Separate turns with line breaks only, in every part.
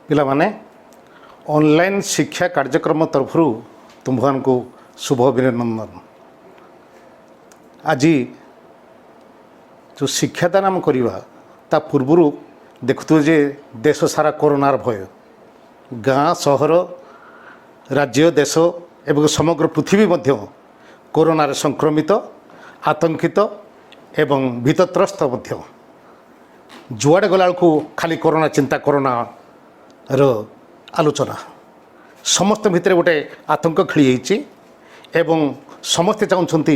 ପିଲାମାନେ ऑनलाइन शिक्षा कार्यक्रम तरफ तुम्हारे शुभ अभिनंदन। आज जो शिक्षादान आम करवा ता पूर्वर देखु जे देश सारा कोरोनार भय गाँ सहर राज्य देश एवं समग्र पृथ्वी मध्य कोरोनार संक्रमित आतंकित एवं भीतत्रस्त मध्य जुआड़े गला खाली कोरोना चिंता कोरोना रो आलोचना समस्त भितर गोटे आतंक खेली एवं समस्ते चाहते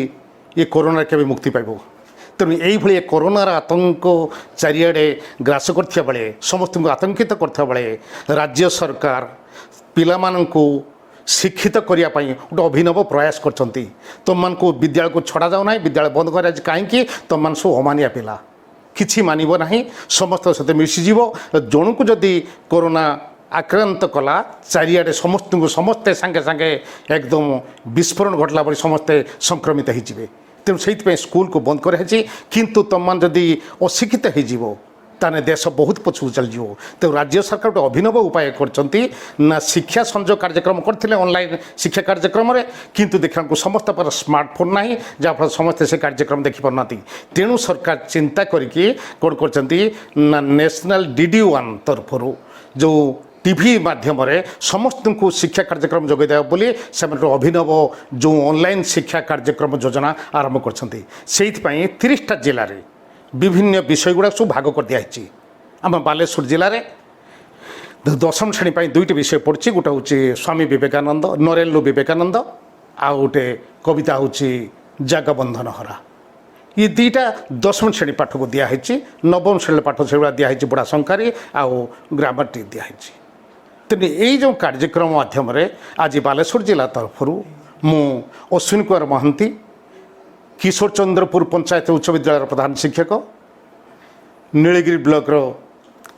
ये कोरोना केवे मुक्ति पाइब। तेणु यही कोरोनार आतंक चारिआडे ग्रास करथिया बेले समस्त को आतंकित करथिया बेले राज्य सरकार पिलामानंकु शिक्षित करने गोटे अभिनव प्रयास करछंती। तुम को विद्यालय को छड़ा जाऊ ना, विद्यालय बंद कर कहीं तुम मान सब अमानिया पिला किछि मानिब नाही, समस्त सहित मिशिजिव। जन को जदि कोरोना आक्रांत कला चारिआडे समस्त को समस्ते सांगे सांगे एकदम विस्फोरण घटला परि समस्ते संक्रमित होइजिबे। तेणु से स्कूल को बंद कराई किंतु तुम मान जदि अशिक्षित हो ताने देश बहुत पछू चलଯିव। तो राज्य सरकार गोटे अभिनव उपाय करछंती ना शिक्षा संजोग कार्यक्रम करथिले ऑनलाइन शिक्षा कार्यक्रम रे, किंतु देखा समस्त पर स्मार्टफोन नाही जहाँफल समस्ते से कार्यक्रम देखि पारनाती। तेणु सरकार चिंता करिकि कोन करछंती ना नेशनल DD1 तरफरु जो टीवी माध्यम समस्त को शिक्षा कार्यक्रम जोगे देव बोली से अभिनव जो ऑनलाइन शिक्षा कार्यक्रम योजना आरंभ करछंती। 30टा जिले में विभिन्न विषय गुड़ा सब भाग कर दिखाई। आम बालेश्वर जिले में 10वीं श्रेणी 2टी विषय पड़ी, गोटे हूँ स्वामी विवेकानंद नरेलु विवेकानंद आ गोटे कविता हूँ जगबंधन हरा। ये 2टा 10वीं श्रेणी पाठ को दिखाई। 9वीं श्रेणी पाठ से दिखाई बुढ़ा संकारी आउ ग्रामर टी दिखाई। तेणु यही जो कार्यक्रम माध्यम आज बालेश्वर जिला तरफ मु अश्विनी कुमार महांती किशोर चंद्रपुर पंचायत उच्च विद्यालय प्रधान शिक्षक नीलगिरी ब्लॉक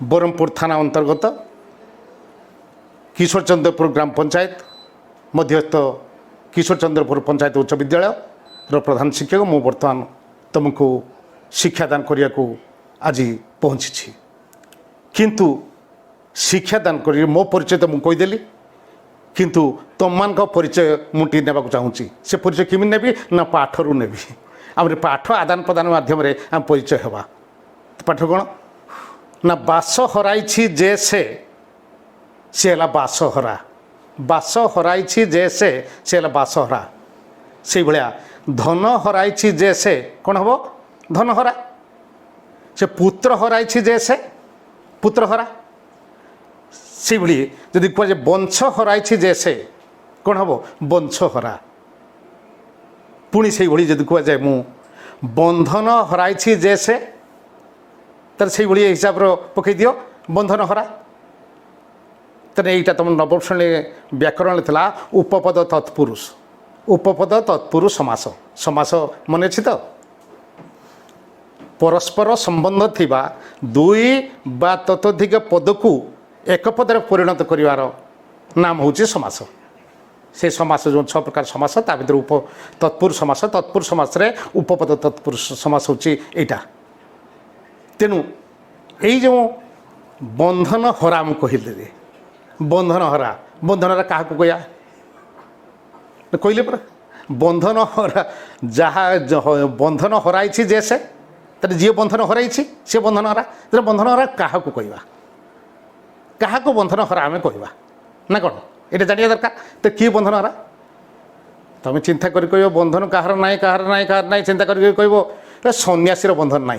बरमपुर थाना अंतर्गत किशोर चंद्रपुर ग्राम पंचायत मध्यस्थ किशोर चंद्रपुर पंचायत उच्च विद्यालय प्रधान शिक्षक मु बर्तमान तुमको शिक्षादान करने को आज पहुँची। किंतु शिक्षादान कर मो परिचय तो मुझे कहीदेली, किंतु तुम मान परिचय मुझे नेबाक चाहूँगी। से परिचय किमी नेबी ना पाठरू नेबी। आम पाठ आदान प्रदान माध्यम आम परिचय हवा। पाठ कौन ना बास हराई जे से है बास हरा, बास हराई जे से है बास हरा। से भाया धन हराई जे से कौन हम धन हरा, से पुत्र हराई जे से पुत्र हरा। से भाई जदि कह वंश हराई जैसे कौन हम वंश हरा। पुणी से भाई जदि कह जाए मु बंधन हराई जैसे तर से भाई हिसाब पकई दियो बंधन हरा। तेना यहीटा तुम 9वीं श्रेणी व्याकरण था उपपद तत्पुरुष, उपपद तत्पुरुष समास। समास मन अच्छी तो परस्पर संबंध थिबा दुई बा ततोधिक पद को एक पदर परिणत करिवार नाम हूँ समास। से समास जो 6 प्रकार समास ता भीतर उप तत्पुरुष समास, तत्पुरुष समास रे उपपद तत्पुरुष समास हूँ एटा। तेणु यही जो बंधन हरा मु कहले बंधन हरा, बंधन हरा क्या कहया कहले पर बंधन हरा जहाँ बंधन हराई जैसे जी बंधन हराई से बंधन हरा। बंधन हरा क्या कहवा, क्या बंधन हरा आम कहवा ना कौन ये जानिया दरकार। तो किए बंधन हरा तुम चिंता कर कह बंधन कहार ना कहार ना कहार ना चिंता कर कह सन्यासी बंधन ना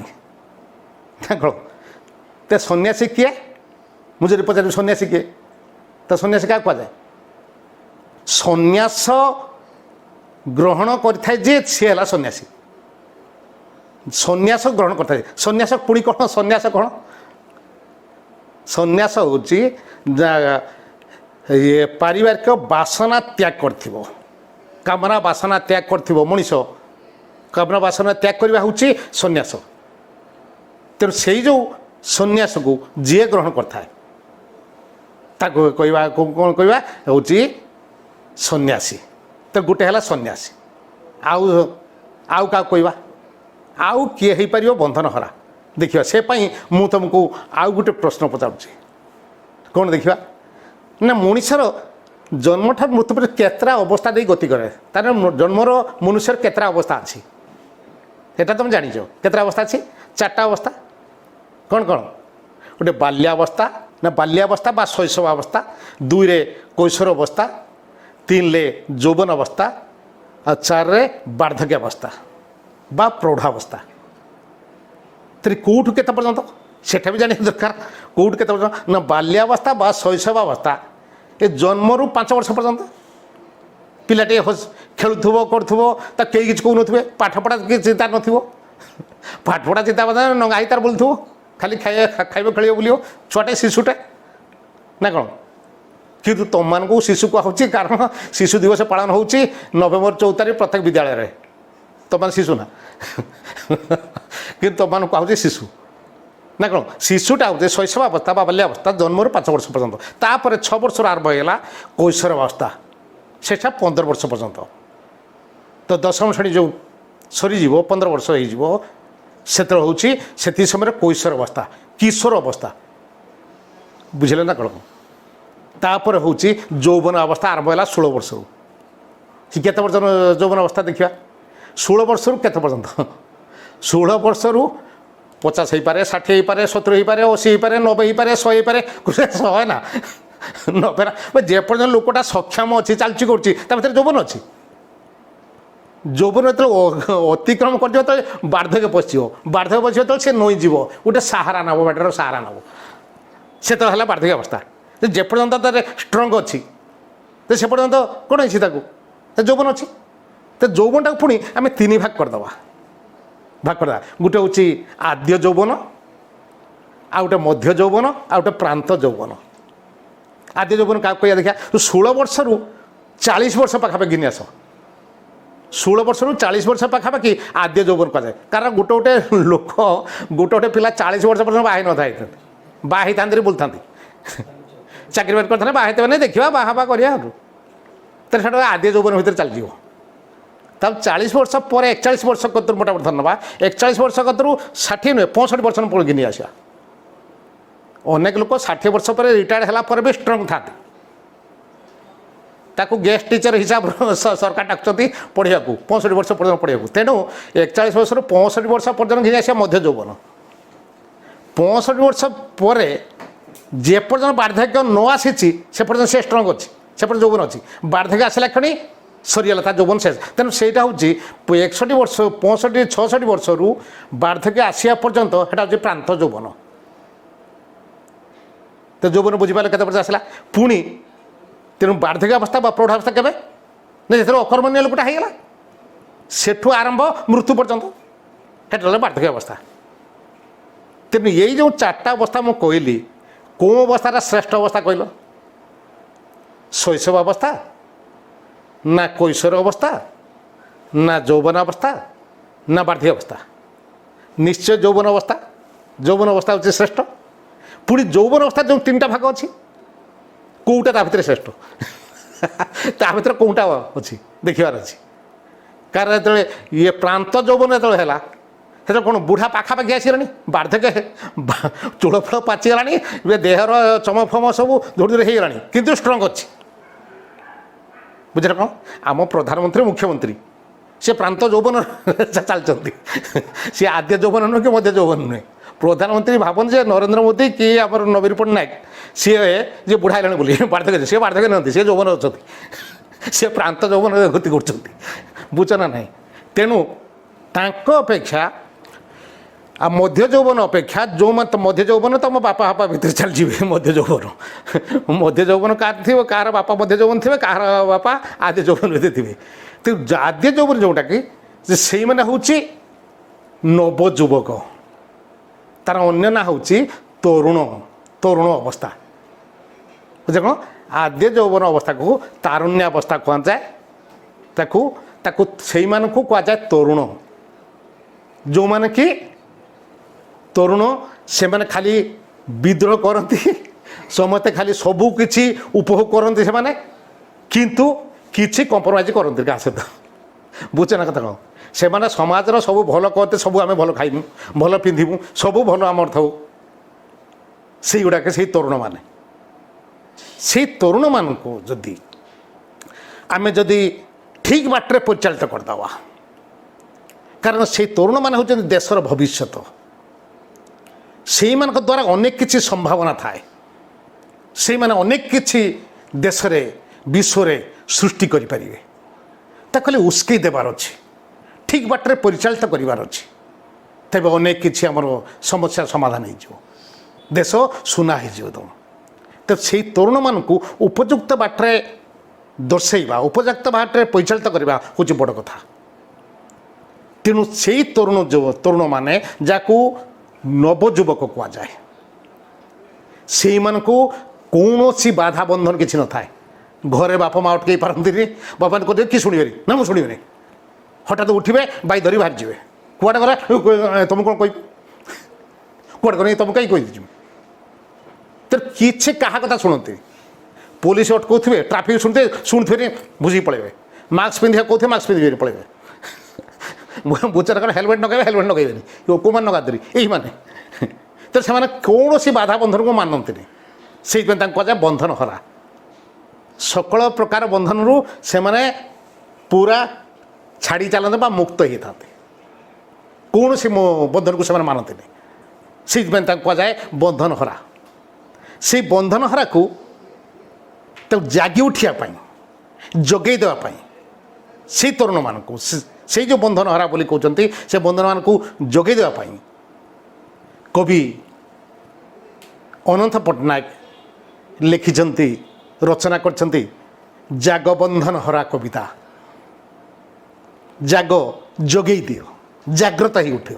कौन। तो सन्यासी किए मुझे पचार सन्यासी किए तो सन्यासी क्या कहुए सन्यास ग्रहण कर सी है सन्यासी। सन्यास ग्रहण कर सन्यास पुणी कौन सन्यास कौन सन्यास हूँ ये पारिवारिक बासना त्याग कर कामना बासना त्याग कर मनीष कामना बासना त्याग करवा हूँ सन्यास। तेणु से जो सन्यास को जी ग्रहण करए कहवा कौन कहवा हूँ सन्यासी। तो गोटे है सन्यासी आउ क्या कहवा आउ किए हो पार बंधन हरा। देखिए से मु तुमको आउ गोटे प्रश्न पचारूँ କ'ଣ ଦେଖିବା ନା ମଣିଷର ଜନ୍ମଠାରୁ ମୃତ୍ୟୁ ପରେ କେତେଟା ଅବସ୍ଥା ଦେଇ ଗତି କରେ ତାର ଜନ୍ମର ମନୁଷ୍ୟର କେତେଟା ଅବସ୍ଥା ଅଛି এটা তুমি জানিছ কেতটা অবস্থা আছে 4টা অবস্থা কোন কোন গোটে বাল্যাবস্থা না বাল্যাবস্থা বা শৈশব অবস্থা 2 রে কৈশোর অবস্থা 3 রে যৌবন অবস্থা আর 4 রে বার্ধক্য অবস্থা বা প্রৌঢ়াবস্থা তাহলে কোউঠু কেতে পর্যন্ত সেটা বি জানিবা দরকার কোউঠু কেতে পর্যন্ত না বাল্যাবস্থা বা শৈশব অবস্থা এ জন্মরু 5 বর্ষ পর্যন্ত ପିଲାଟେ ଖେଳୁଥିବ କରୁଥିବ ତା କେହି କିଛି କହୁନଥିବେ ପାଠପଢ଼ା କିଛି ଚିନ୍ତା ନଥିବ ପାଠପଢ଼ା ଚିନ୍ତା ନଙ୍ଗା ହେଇ ତାର ବୁଲୁଥିବ ଖାଲି ଖାଇବ ଖେଳିବ ବୁଲିବ ଛୁଆଟେ ଶିଶୁଟେ ନା କ'ଣ କିନ୍ତୁ ତୁମମାନଙ୍କୁ ଶିଶୁ କୁହାହେଉଛି କାରଣ ଶିଶୁ ଦିବସ ପାଳନ ହେଉଛି ନଭେମ୍ବର 14 ତାରିଖ ପ୍ରତ୍ୟେକ ବିଦ୍ୟାଳୟରେ ତୁମମାନେ ଶିଶୁ ନା କିନ୍ତୁ ତୁମମାନଙ୍କୁ କୁହାହେଉଛି ଶିଶୁ ନା କ'ଣ ଶିଶୁଟା ହେଉଛି ଶୈଶବ ଅବସ୍ଥା ବା ବାଲ୍ୟାବସ୍ଥା ଜନ୍ମରୁ 5 ବର୍ଷ ପର୍ଯ୍ୟନ୍ତ ତାପରେ 6 ବର୍ଷରୁ ଆରମ୍ଭ ହେଇଗଲା କୈଶୋର ଅବସ୍ଥା সেটা 15 বর্ষ পর্যন্ত তো দশম শ্রেণী যে সরিযোগ 15 বর্ষ হয়ে সেতে হচ্ছে সেতি সময় কৈশোর অবস্থা কিশোর অবস্থা বুঝলে না কোণ তাপরে হচ্ছে যৌবন অবস্থা আরম্ভ হল 16 বর্ষর কেতে বর্ষ যৌবন অবস্থা দেখা 16 বর্ষর কেতে পর্যন্ত 16 বর্ষর 50 হইপারে 60 হইপারে 70 হইপারে 80 হইপারে 90 হইপারে 100 হইপারে 100 না 90 না যেপর্যন্ত লোকটা সক্ষম অছি চালচি করছি তা ভিতরে যৌবন অছি যৌবন যেত অতিক্রম করছে তো বার্ধক্য পশিব বার্ধক্য পশিব তো সে নই যাব গোটে সাহারা নেব ব্যাটার সাহারা নেব সে তো হল বার্ধক্য অবস্থা যে পর্যন্ত তার স্ট্রং অছি তো সে পর্যন্ত কোণ হয়েছি তাকে যৌবন অছি তো যৌবনটা পুঁ আমি 3 ভাগ করেদেবা গোটে হচ্ছে আদ্য যৌবন আর গোটে মধ্য যৌবন আর গোটে প্রান্ত যৌবন আদ্য যৌবন কাউকে কহিয়া দেখা 16 বর্ষর 40 বর্ষ পাখাপাখি ঘিনি আস 16 বর্ষর 40 বর্ষ পাখাপাখি আদ্য যৌবন কুযাଏ কারণ গোটে গোটে লোক গোটে গোটে পিলা 40 বর্ষ পর্যন্ত বাହା নথাই বাହା হইথান্তি বুলথান্তি চাকরি বাকরি করতে বাହା হইতে মানে দেখা বাହା হওয়া করিয়া তাহলে সেটা আদ্য যৌবন ভিতরে চালিଯିବ तब 40 वर्ष पर 41 वर्ष कतु मोटामोटी धर ना 41 वर्ष कतु 60 नुहे 65 वर्ष पुणी घिनी आसा अनेक लोक 60 वर्ष पर रिटायर्ड है भी स्ट्रंग था ताकू गेस्ट टीचर हिसाब सरकार डाकुंट पढ़ा 65 वर्ष पर्यटन पढ़ा तेणु 41 वर्ष 65 वर्ष पर्यटन घिनी आसा मध्य यौवन 65 वर्ष पर जेपर्यंत बार्धक्य न आसी से पर्यटन से स्ट्रंग अच्छी से पर्यटन यौवन अच्छी बार्धक्य आसला क्षणी सरीगला ता यौवन शेष तेणु सेटा हूँ 61 वर्ष 65 66 वर्ष रु बार्धक्य आसिया पर्यंत सेटा हूँ प्रांत यौवन तो यौवन बुझीपारे केते वर्ष आसला पुणी तेणु बार्धक्य अवस्था प्रौढ़ावस्था केवे ना जो अकर्मण्य लोकटा होगा सेठू आरंभ मृत्यु पर्यंत सेटा बार्धक्य अवस्था तेणु यही जो 4टा अवस्था मुझे कहली कौ अवस्था श्रेष्ठ अवस्था कहल शैशव अवस्था ना कैशोर अवस्था ना यौवन अवस्था ना बार्धक्य अवस्था निश्चय यौवन अवस्था हूँ श्रेष्ठ पुणी यौवन अवस्था जो 3टा भाग अच्छी कौटा ता भीतर श्रेष्ठ ता भीतर कौटा अच्छी देखार अच्छी कारण जो ये प्रांत यौवन जो है से कौन बुढ़ा पाखापाखि आसगलानी बार्धक्य चूल फूल पाचिगलानी देहर चम फम सब धूड़ धूड़ हो गलानी किंतु स्ट्रंग अच्छी बुझे कौन आम प्रधानमंत्री मुख्यमंत्री सी प्रांत यौवन चलती सी आद्य यौवन नुहे कि मध्य यौवन नुहे प्रधानमंत्री भावन जे नरेंद्र मोदी कि आम नवीन पट्टनायक सी जे बुढ़ा है बोली बार्धक्य सी बार्धक्य नुहति सी यौवन अच्छा सी प्रांत यौवन गति कर बुझना ना तेणु तांको अपेक्षा आ मध्य यौवन अपेक्षा जो मत मध्य यौवन तो मो बापा बापा भीतर चलि मध्य यौवन कार बापा मध्य यौवन थे कार बापा आद्य यौवन भीतर थे तो आद्य यौवन जोटा कि से मैंने हूँ नवजुवक तार अन्य ना हूँ तरुण अवस्था बुझे कौन आद्य यौवन अवस्था को तारुण्य अवस्था कहुए ताकू से कहुए तरुण जो मैंने कि तरुण से मैंने खाली विद्रोह करती समस्ते खाली सबू किसी उपभोग करते से मैंने किंतु किसी कंप्रोमाइज करते क्या सहित बुझे ना कथा कौन से मैंने समाज सब भल कहते सब आम भल खाइबू भल पिंधबू सब भल आमर थाऊ से गुड़ाक से तरुण मैंने से तरुण मानक जदि आमे जदि ठीक बाटरे परिचालित करदवा कारण से तरुण मान होते देशर भविष्यत से द्वारा अनेक किसी संभावना थाए से माने अनेक किसी देश रे विश्व रे सृष्टि करि परिबे ताकले उस्के देबार अछि ठीक बाटरे परिचालित करिवार अछि तेबे अनेक किसी हमर समस्या समाधान हो जो देश सुना हो दम तो से तरुण मान को उपयुक्त बाटरे दर्शेवा उपयुक्त बाटरे परिचालित करवा हूँ बड़ कथा तेणु से तरुण माने जाकू नवजुवक कह जाए से मान को कौन सी बाधा बंधन किसी न थाए घरे बापा माँ अटकई पारती बापा को कि शुणे ना मुझे शुणे हठात उठे बाई धरी बाहर जाए कुआटे गला तुम कौन कह कुआटे गल तुम कहीं कही तो किसी क्या कथा शुणते पुलिस अटकाउे ट्राफिक शुणुथे बुझी पड़े मास्क पिंधा कौथे मास्क पिंधि पड़े बुचार कौन हेलमेट नगे हेलमेट नगे कौन नगादी यही माने तो से कौन सी बाधा बंधन को मानते से कहुए बंधन हरा सकल प्रकार बंधन रु से पूरा छाड़ी चलते मुक्त होता कौन सी बंधन को से मानते से कहुए बंधन हरा से बंधन हरा को तो जागी उठापी जगे देवाई से तरुण मान को से जो बंधन हरा बोली कहते से बंधन मान को जगे देवाई कवि अनंत पट्टनायक लिखिं रचना कर जागबंधन हरा कविता जाग जगे दियो जाग्रत ही उठ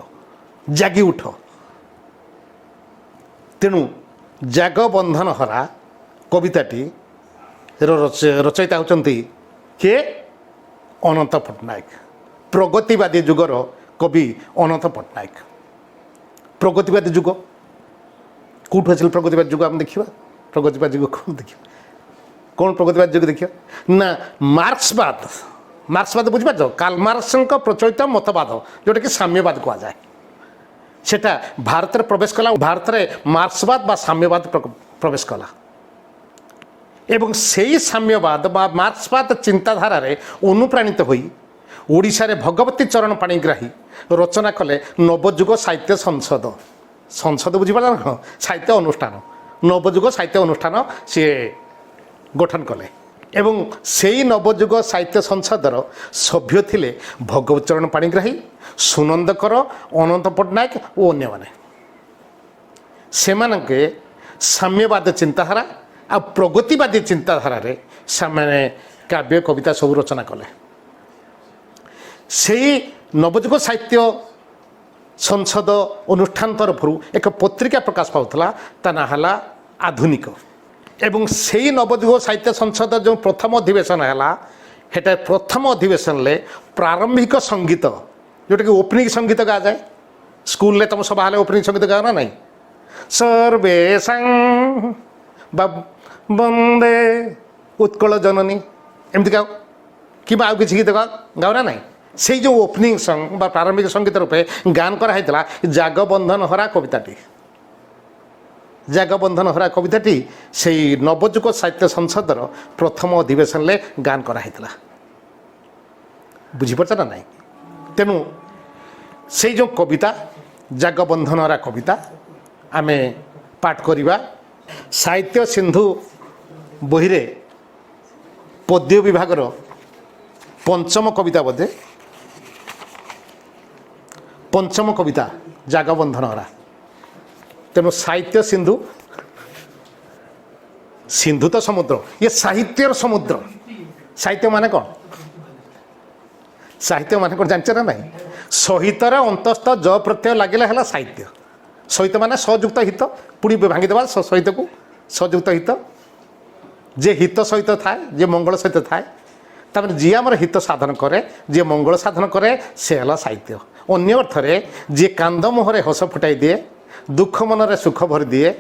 जागी उठ तेणु जागबंधन हरा कविताटी रचयिता होती किए अनंत पट्टनायक प्रगतिवादी जुगर कवि अनंत पट्टनायक प्रगतिवादी जुग कौटू आसल प्रगतिवादी जुग आम देखा प्रगतिवादी जुग कौन देखा कौन प्रगतिवादी जुग देखा ना मार्क्सवाद बुझीपार कार्ल मार्क्स प्रचलित मतवाद जोटा कि साम्यवाद कहुए सेटा भारत में प्रवेश कला भारत में मार्क्सवाद बा साम्यवाद प्रवेश कला एवं से साम्यवाद बा मार्क्सवाद चिंताधारा रे अनुप्राणित होई ओडिशा रे भगवती चरण पाणिग्राही रचना कले नवजुग साहित्य संसद बुझीपार साहित्य अनुष्ठान नवजुग साहित्य अनुष्ठान सी गठन कले एवं से नवजुग साहित्य संसदर सभ्य थिले भगवती चरण पाणिग्राही सुनंदकर अनंत पट्टनायक और अन्य माने सेमानके साम्यवाद चिंताधारा आ प्रगतिवादी चिंताधारा रे सामने काव्य कविता सब रचना कले से नवजुग साहित्य संसद अनुष्ठान तरफ एक पत्रिका प्रकाश पाउथला ता ना हला आधुनिक एवं से नवजुग साहित्य संसद जो प्रथम अधिवेशन है हेटा प्रथम अधिवेशन ले प्रारंभिक संगीत जोटा कि ओपनिंग संगीत गा जाए स्कूल ले तुम सब ओपनिंग संगीत गाओ ना नहीं सर्वेशं वंदे उत्कल जननी एमती गाओ कि आउ किसी गीत गाओ ना नहीं से जो ओपनिंग सॉन्ग प्रारंभिक संगीत रूपे गान कराई जागबंधन हरा कविताटी जागबंधन हरा कविताटी से नवजुग साहित्य संसदर प्रथम अधिवेशन ले गान कराई बुझीपार ना नहीं तेणु से जो कविता जागबंधन हरा कविता आमे पाठ करिबा साहित्य सिंधु बही रे पद्य विभागर पंचम कविता बोधे पंचम कविता जागबंधन हरा तेणु साहित्य सिंधु सिंधु तो समुद्र ये साहित्यर समुद्र साहित्य माने कौन साहित्य माने कौन जानते ना नहीं सहितर अंतस्थ ज प्रत्यय लगे है साहित्य सहित माने सयुक्त हित पुणी भांगीदेवा सहित को सयुक्त हित जे हित सहित थाए जे मंगल सहित थाए तापर जी आमर हित साधन करे जे मंगल साधन करे से है साहित्य अन्य अर्थरे जे कांद मुहरे हस फुटाई दिए दुख मनरे सुख भर दिए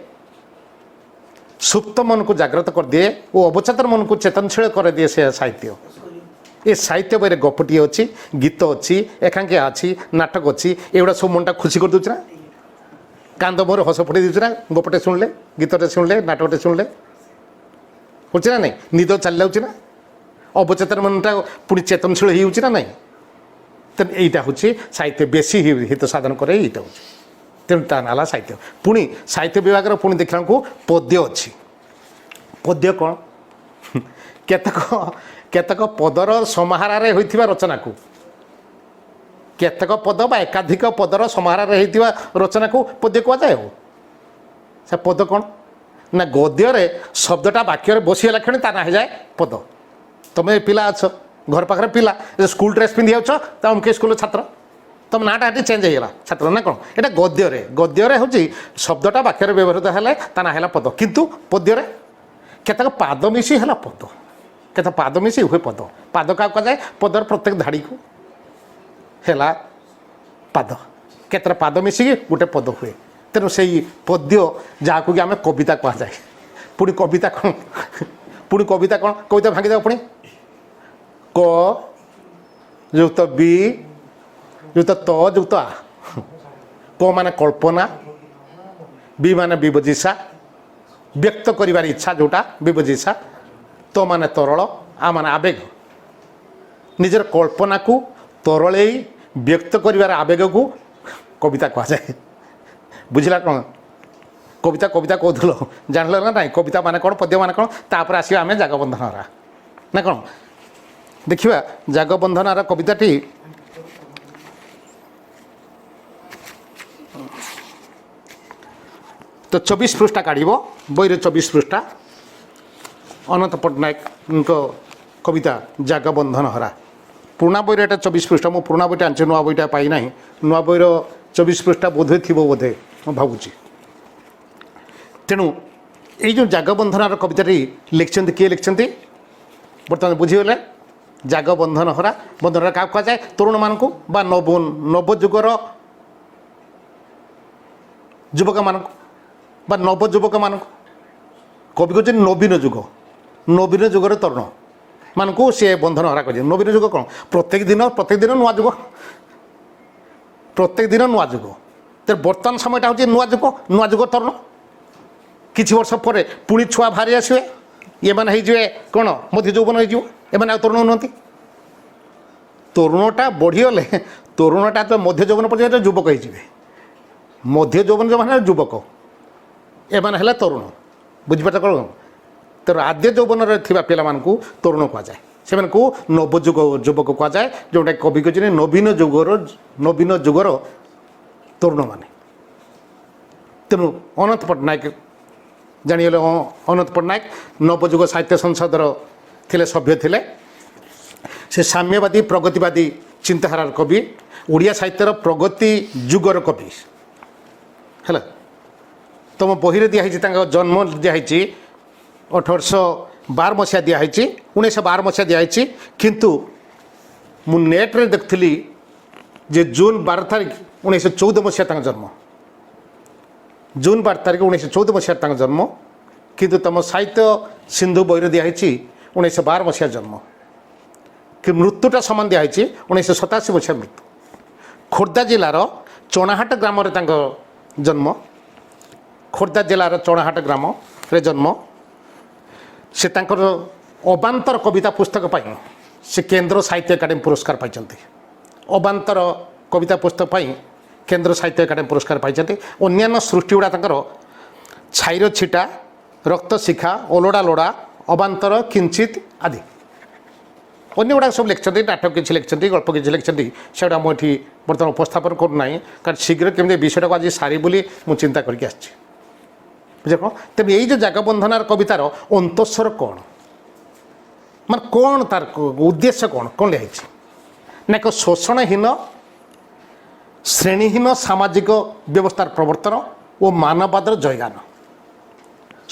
सुप्त मन को जागृत कर दिए और अवचेतन मन को चेतनशील कर दिए से साहित्य ये साहित्य बही गपटी अच्छी गीत अच्छी एकांकिया अच्छी नाटक अच्छी एगुड़ा सब मनटा खुशी कर दूसरा कांद मोहर हस फुटाई दूसरा गपटे शुणले गीतटे शुणले नाटकटे शुणले होची ना नहीं निद चली जाऊँ ना अवचेतन मनटा पुणी चेतनशील हो ना तेणु यहीटा हूँ साहित्य बेसी हित साधन करे यहाँ हूँ तेणु ता नाला साहित्य पुणी साहित्य विभाग पुणी देखला को पद्य अच्छी पद्य कौन केतक केतक पदर समाहार होता रचना को केतक पद बा एकाधिक पदर समाहार होता रचना को पद्य कहुए हो से पद कौन ना गद्य शब्दटा वाक्य बसीगला क्षण ता ना हो जाए पद तुम पिला अच्छ घर पाखे पिला स्कूल ड्रेस पिंधि जाऊछ तो अमके स्कूल छात्र तुम नाटा ये चेंज होगा छात्र ना कौन यहाँ गद्य गद्य हूँ शब्दटा वाक्य व्यवहृत है ता ना है पद किंतु पद्य केतक पाद मिसी है पद केत पाद मिसी हुए पद पाद क्या कहुए पदर प्रत्येक धाड़ी को है पाद केतटा पाद मिसिकी गोटे पद हुए तेणु से पद्य जहाँ को आम कविता कहुए पुणी कविता कौन पुणी कविता कौन कविता भांगी देव पुणी क युक्त बी युक्त त युक्त आ क माने कल्पना बी माने विभजिषा व्यक्त करिवार इच्छा जोटा विभजिषा तो माने तरल आ माने आवेग निजर कल्पना को तरल व्यक्त करिवार आवेग को कविता कहुए बुझला कौन कविता कविता कहूल जान ना ना कविता माने कौन पद्य माने कौन तापर आसवा आम जगबंधन ना कौन देखिए जगबंधन कविताटी तो 24 पृष्ठा काढ़ बईर 24 पृष्ठा अनंत पट्टनायक कविता जगबंधन हरा पुराणा बईर एटा 24 पृष्ठा मु पुराणा बईटा आनी नुआ बईटा पाई ना नुआ बईर 24 पृष्ठा बोधे थी बोधे भावुची तेणु ये जो जगबंधन कविताटी लिखिं किए लिखिं बर्तमान बुझीगले जगबंधन हरा बंधन क्या कहुए तरुण मानक बा नवजुगर युवक मान बा नवजुवक मान कवि कहते नवीन जुगर तरुण मानक सी बंधन हरा कर नवीन जुग कौन प्रत्येक दिन नुआ जुग प्रत्येक दिन नुआ जुग तो बर्तमान समयटा हूँ नुआ जुग तरुण किछि वर्ष पर पुणी छुआ बाहरी आसवे ये मैंने कौन मध्य यौवन हो तरुण नुहति तरुणटा बढ़ीगले तरुणटा तो मध्य यौवन पर्यटन युवक हो मध्य यौवन जो मैंने युवक एमाने तरुण बुझिपार कौन तो आद्य यौवन पाला तरुण कहुए से नवजुग युवक कहुए जोटा कवि कहते नवीन जुगर तरुण मान तेणु अनंत पट्टनायक जानीगले अनंत पट्टनायक नवजुग साहित्य संसदर थिले सभ्य थिले से साम्यवादी प्रगतिवादी चिंताधारार कवि ओडिया साहित्यर प्रगति जुगर कवि है तुम बही दिखाई जन्म दिखाई 1812 मसीहा दिखाई 1912 मसीहा दिखाई किंतु मु नेट्रे देखी जे जून 12 तारीख 1914 मसीहा जन्म जून 12 तारीख 1914 मसीहा जन्म किंतु तुम साहित्य सिंधु बही दिखाई 1912 मसीहा जन्म कि मृत्युटा समान दिखाई 1987 मसीहा मृत्यु खोर्धा जिलार चणाहाट ग्राम जन्म खोर्धा जिलार चणाहाट ग्राम रे जन्म से अबांतर कविता पुस्तक पाई से केंद्र साहित्य एकाडेमी पुरस्कार पाई अबांतर कविता पुस्तक पाई केंद्र साहित्य एकाडेमी पुरस्कार पाई अन्य सृष्टि गुड़ा छाईर छिटा रक्त शिखा ओलोड़ा लोड़ा अबांतर किंचित आदि अन्य गुड़ा सब लिखते नाटक किसी लिखते गल्प किसी लिखते से मुझे बर्तमान उपस्थापन करना कारण शीघ्र केमी विषयटा को आज सारी बोली मुझे चिंता करके आसी बुझे कौन तेज ये जगबंधनार कवितार अंतस्वर कौन मान कौन तार उद्देश्य कौन कौन लिखाई ना एक शोषणहीन श्रेणीहीन सामाजिक व्यवस्थार प्रवर्तन और मानववादर जयगान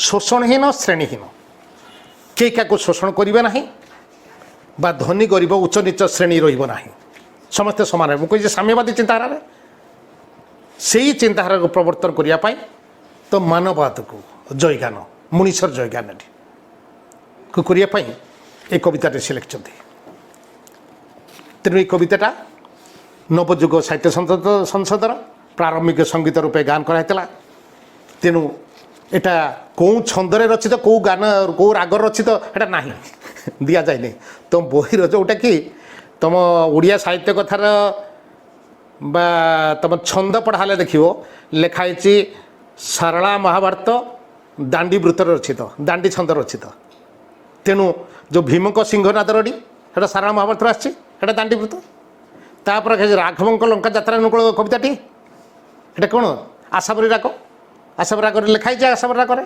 शोषणहीन श्रेणीहीन के क्या शोषण करेंगे ना बा धनी गरीब उच्च नीच श्रेणी रहा समस्ते सामान मुझे साम्यवादी चिंताधारा से ही चिंताधारा को प्रवर्तन करने तो मानववाद को जयगान मनीषर जयगान को करने ये कविता से लिखते तेणु ये कविताटा नवजुग साहित्य संसदर प्रारंभिक संगीत रूपे गान कराइला तेणु এটা କେଉଁ ଛନ୍ଦରେ ରଚିତ କେଉଁ ଗାନ କେଉଁ ରାଗରେ ରଚିତ ଏଟା ନାହିଁ ଦିଆଯାଏନି। ତୁମ ବହିର ଯେଉଁଟାକି ତୁମ ଓଡ଼ିଆ ସାହିତ୍ୟ କଥାର ବା ତୁମ ଛନ୍ଦ ପଢ଼ା ହେଲେ ଦେଖିବ ଲେଖା ହେଇଛି ସାରଳା ମହାଭାରତ ଦାଣ୍ଡି ବୃତ୍ତରେ ରଚିତ, ଦାଣ୍ଡି ଛନ୍ଦ ରଚିତ। ତେଣୁ ଯେଉଁ ଭୀମଙ୍କ ସିଂହନାଦ ରଡ଼ି ସେଇଟା ସାରଳା ମହାଭାରତରେ ଆସିଛି, ସେଇଟା ଦାଣ୍ଡି ବୃତ୍ତ। ତାପରେ ରାଘବଙ୍କ ଲଙ୍କା ଯାତ୍ରା ଅନୁକୂଳ କବିତାଟି ଏଇଟା କ'ଣ ଆଶାବରୀ ରାଗ, ଆଶାବରୀ ରାଗରେ ଲେଖା ହେଇଛି ଆଶାବରୀ ରାଗରେ।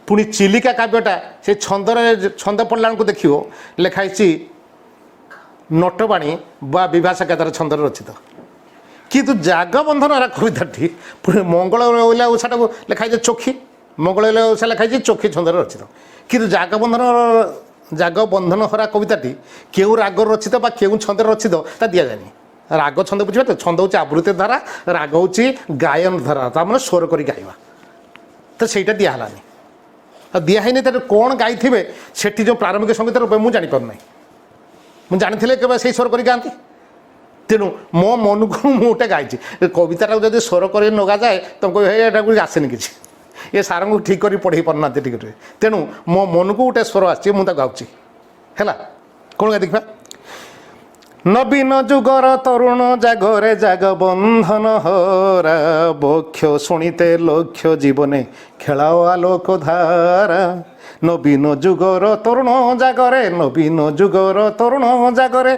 ପୁଣି ଚିଲିକା କାବ୍ୟଟା ସେ ଛନ୍ଦରେ ଛନ୍ଦ ପଢ଼ିଲା ବେଳକୁ ଦେଖିବ ଲେଖା ହେଇଛି ନଟବାଣୀ ବା ବିଭାସକାତାର ଛନ୍ଦରେ ରଚିତ। କିନ୍ତୁ ଜାଗବନ୍ଧନ କବିତାଟି ପୁଣି ମଙ୍ଗଳ ଓଲା ଓଷାଟାକୁ ଲେଖା ହେଇଛି ଚୋଖୀ, ମଙ୍ଗଳ ଓଲା ଓଷା ଲେଖା ହେଇଛି ଚୋଖୀ ଛନ୍ଦରେ ରଚିତ। କିନ୍ତୁ ଜାଗବନ୍ଧନ ହରା କବିତାଟି କେଉଁ ରାଗରେ ରଚିତ ବା କେଉଁ ଛନ୍ଦରେ ରଚିତ ତା ଦିଆଯାଏନି। ରାଗ ଛନ୍ଦ ବୁଝିବା ତ, ଛନ୍ଦ ହେଉଛି ଆବୃତ୍ତି ଧାରା, ରାଗ ହେଉଛି ଗାୟନ ଧାରା, ତା ମାନେ ସ୍ୱର କରି ଗାଇବା। ତ ସେଇଟା ଦିଆହେଲାନି, ଆଉ ଦିଆହେଇନି। ତାର କ'ଣ ଗାଇଥିବେ ସେଠି ଯେଉଁ ପ୍ରାରମ୍ଭିକ ସଙ୍ଗୀତର ମୁଁ ଜାଣିପାରୁନାହିଁ। ମୁଁ ଜାଣିଥିଲେ କେବେ ସେଇ ସ୍ୱର କରି ଗାଆନ୍ତି। ତେଣୁ ମୋ ମନକୁ ମୁଁ ଗୋଟେ ଗାଇଛି, କବିତାଟାକୁ ଯଦି ସ୍ୱର କରି ନଗାଯାଏ ତମକୁ ଏଇଟାକୁ ଆସେନି କିଛି, ଏ ସାରଙ୍କୁ ଠିକ୍ କରି ପଢ଼େଇ ପାରୁନାହାନ୍ତି ଟିକେ। ତେଣୁ ମୋ ମନକୁ ଗୋଟେ ସ୍ୱର ଆସିଛି, ମୁଁ ତାକୁ ଗାଉଛି ହେଲା। କ'ଣ ଦେଖିବା? ନବୀନ ଯୁଗର ତରୁଣ ଜାଗରେ ଜାଗବନ୍ଧନ ହରା, ବକ୍ଷ ଶୁଣିତେ ଲକ୍ଷ ଜୀବନେ ଖେଳାଅ ଆଲୋକ ଧାରା। ନବୀନ ଯୁଗର ତରୁଣ ଜାଗରେ, ନବୀନ ଯୁଗର ତରୁଣ ଜାଗରେ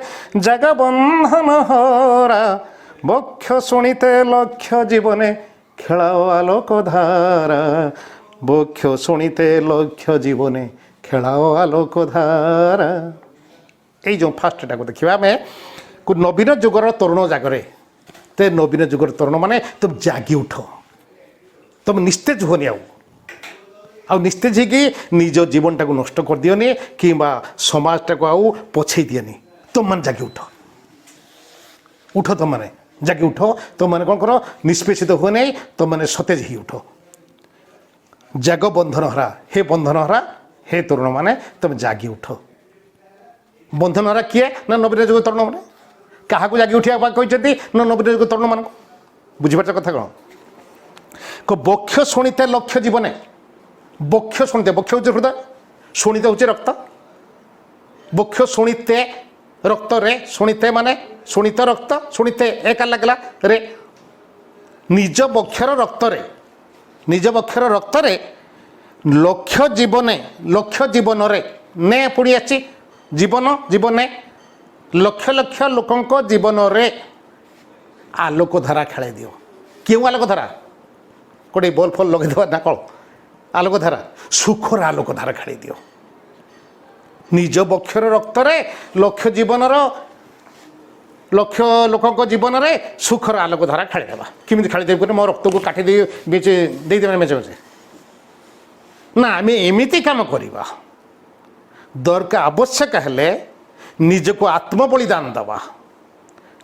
ଜାଗବନ୍ଧନ ହରା, ବକ୍ଷ ଶୁଣିତେ ଲକ୍ଷ ଜୀବନେ ଖେଳାଅ ଆଲୋକ ଧାରା। ବକ୍ଷ ଶୁଣିତେ ଲକ୍ଷ ଜୀବନେ ଖେଳାଅ ଆଲୋକ ଧାରା। এই যে ফার্স্টটাকে ଦେଖିବା ଆମେ ନବୀନ ଯୁଗର ତରୁଣ ଜାଗରେ। ତେ ନବୀନ ଯୁଗର ତରୁଣ ମାନେ ତୁମେ ଜାଗି ଉଠ, ତୁମେ ନିସ୍ତେଜ ହୁଅନି, ଆଉ ନିସ୍ତେଜ ହେଇକି ନିଜ ଜୀବନଟାକୁ ନଷ୍ଟ କରିଦିଅନି କିମ୍ବା ସମାଜଟାକୁ ଆଉ ପଛେଇ ଦିଅନି। ତୁମମାନେ ଜାଗି ଉଠ, ଉଠ, ତୁମମାନେ ଜାଗି ଉଠ। ତୁମମାନେ କ'ଣ କର? ନିଷ୍ପେଷିତ ହୁଅ ନାହିଁ, ତୁମମାନେ ସତେଜ ହେଇ ଉଠ। ଜାଗ ବନ୍ଧନ ହରା, ହେ ବନ୍ଧନ ହରା, ହେ ତରୁଣ ମାନେ ତୁମେ ଜାଗି ଉଠ। ବନ୍ଧନ ହରା କିଏ? ନା ନବୀନ ଯୁଗ ତରୁଣ ମାନେ। କାହାକୁ ଜାଗି ଉଠିବା ପାଇଁ କହିଛନ୍ତି? ନା ନବୀନ ଯୁଗ ତରୁଣ ମାନଙ୍କୁ। ବୁଝିପାରୁଛ କଥା କ'ଣ? ବକ୍ଷ ଶୁଣିତେ ଲକ୍ଷ୍ୟ ଜୀବନେ। ବକ୍ଷ ଶୁଣିତେ, ବକ୍ଷ ହେଉଛି ହୃଦୟ, ଶୁଣିତେ ହେଉଛି ରକ୍ତ। ବକ୍ଷ ଶୁଣିତେ ରକ୍ତରେ, ଶୁଣିତେ ମାନେ ଶୁଣିତ ରକ୍ତ, ଶୁଣିତେ ଏକା ଲାଗିଲା ରେ, ନିଜ ବକ୍ଷର ରକ୍ତରେ, ନିଜ ବକ୍ଷର ରକ୍ତରେ ଲକ୍ଷ୍ୟ ଜୀବନେ, ଲକ୍ଷ୍ୟ ଜୀବନରେ ନେ ପୁଣି ଅଛି ଜୀବନ, ଜୀବନେ ଲକ୍ଷ ଲକ୍ଷ ଲୋକଙ୍କ ଜୀବନରେ ଆଲୋକ ଧାରା ଖେଳାଇ ଦିଅ। କେଉଁ ଆଲୋକ ଧାରା? ଗୋଟେ ବଲ୍ ଫଲ୍ ଲଗେଇଦେବା ନା କ'ଣ? ଆଲୋକ ଧାରା, ସୁଖର ଆଲୋକ ଧାରା ଖେଳାଇ ଦିଅ। ନିଜ ବକ୍ଷର ରକ୍ତରେ ଲକ୍ଷ ଜୀବନର, ଲକ୍ଷ ଲୋକଙ୍କ ଜୀବନରେ ସୁଖର ଆଲୋକ ଧାରା ଖେଳିଦେବା। କେମିତି ଖେଳିଦେବି କହିଲେ? ମୋ ରକ୍ତକୁ କାଟି ଦେଇଦେବେ ମେଞ୍ଚେ ମେଞ୍ଚେ ନା, ଆମେ ଏମିତି କାମ କରିବା। ଦରକାର ଆବଶ୍ୟକ ହେଲେ ନିଜକୁ ଆତ୍ମବଳିଦାନ ଦେବା,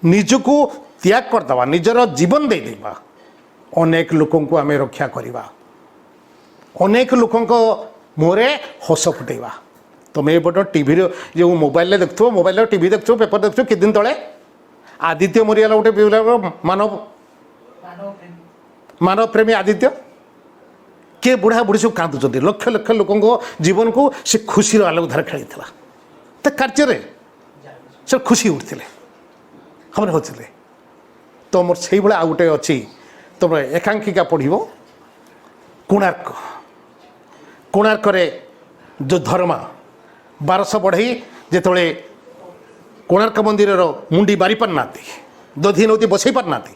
ନିଜକୁ ତ୍ୟାଗ କରିଦେବା, ନିଜର ଜୀବନ ଦେଇଦେବା। ଅନେକ ଲୋକଙ୍କୁ ଆମେ ରକ୍ଷା କରିବା, ଅନେକ ଲୋକଙ୍କ ମୁହଁରେ ହସ ଫୁଟେଇବା। ତୁମେ ଏପଟ ଟିଭିରେ ଯେଉଁ ମୋବାଇଲରେ ଦେଖୁଥିବ, ମୋବାଇଲରେ ଟିଭି ଦେଖୁଥିବ, ପେପର ଦେଖୁଥିବ, କିଛି ଦିନ ତଳେ ଆଦିତ୍ୟ ମରିଗଲା, ଗୋଟେ ମାନବ ପ୍ରେମୀ ଆଦିତ୍ୟ। କିଏ ବୁଢ଼ା ବୁଢ଼ୀ ସବୁ କାନ୍ଦୁଛନ୍ତି। ଲକ୍ଷ ଲକ୍ଷ ଲୋକଙ୍କ ଜୀବନକୁ ସେ ଖୁସିର ଆଲୋକ ଧାରା ଖେଳିଥିଲା। ତା କାର୍ଯ୍ୟରେ ସେ ଖୁସି ଉଠିଥିଲେ, ସେମାନେ ହଉଥିଲେ। ତୁମର ସେଇଭଳିଆ ଆଉ ଗୋଟେ ଅଛି, ତୁମର ଏକାଙ୍କିକା ପଢ଼ିବ କୋଣାର୍କ। କୋଣାର୍କରେ ଯେଉଁ ଧର୍ମା 1200 ବଢ଼େଇ ଯେତେବେଳେ କୋଣାର୍କ ମନ୍ଦିରର ମୁଣ୍ଡି ବାରି ପାରୁନାହାନ୍ତି, ଦଧି ନଦୀ ବସେଇ ପାରୁନାହାନ୍ତି,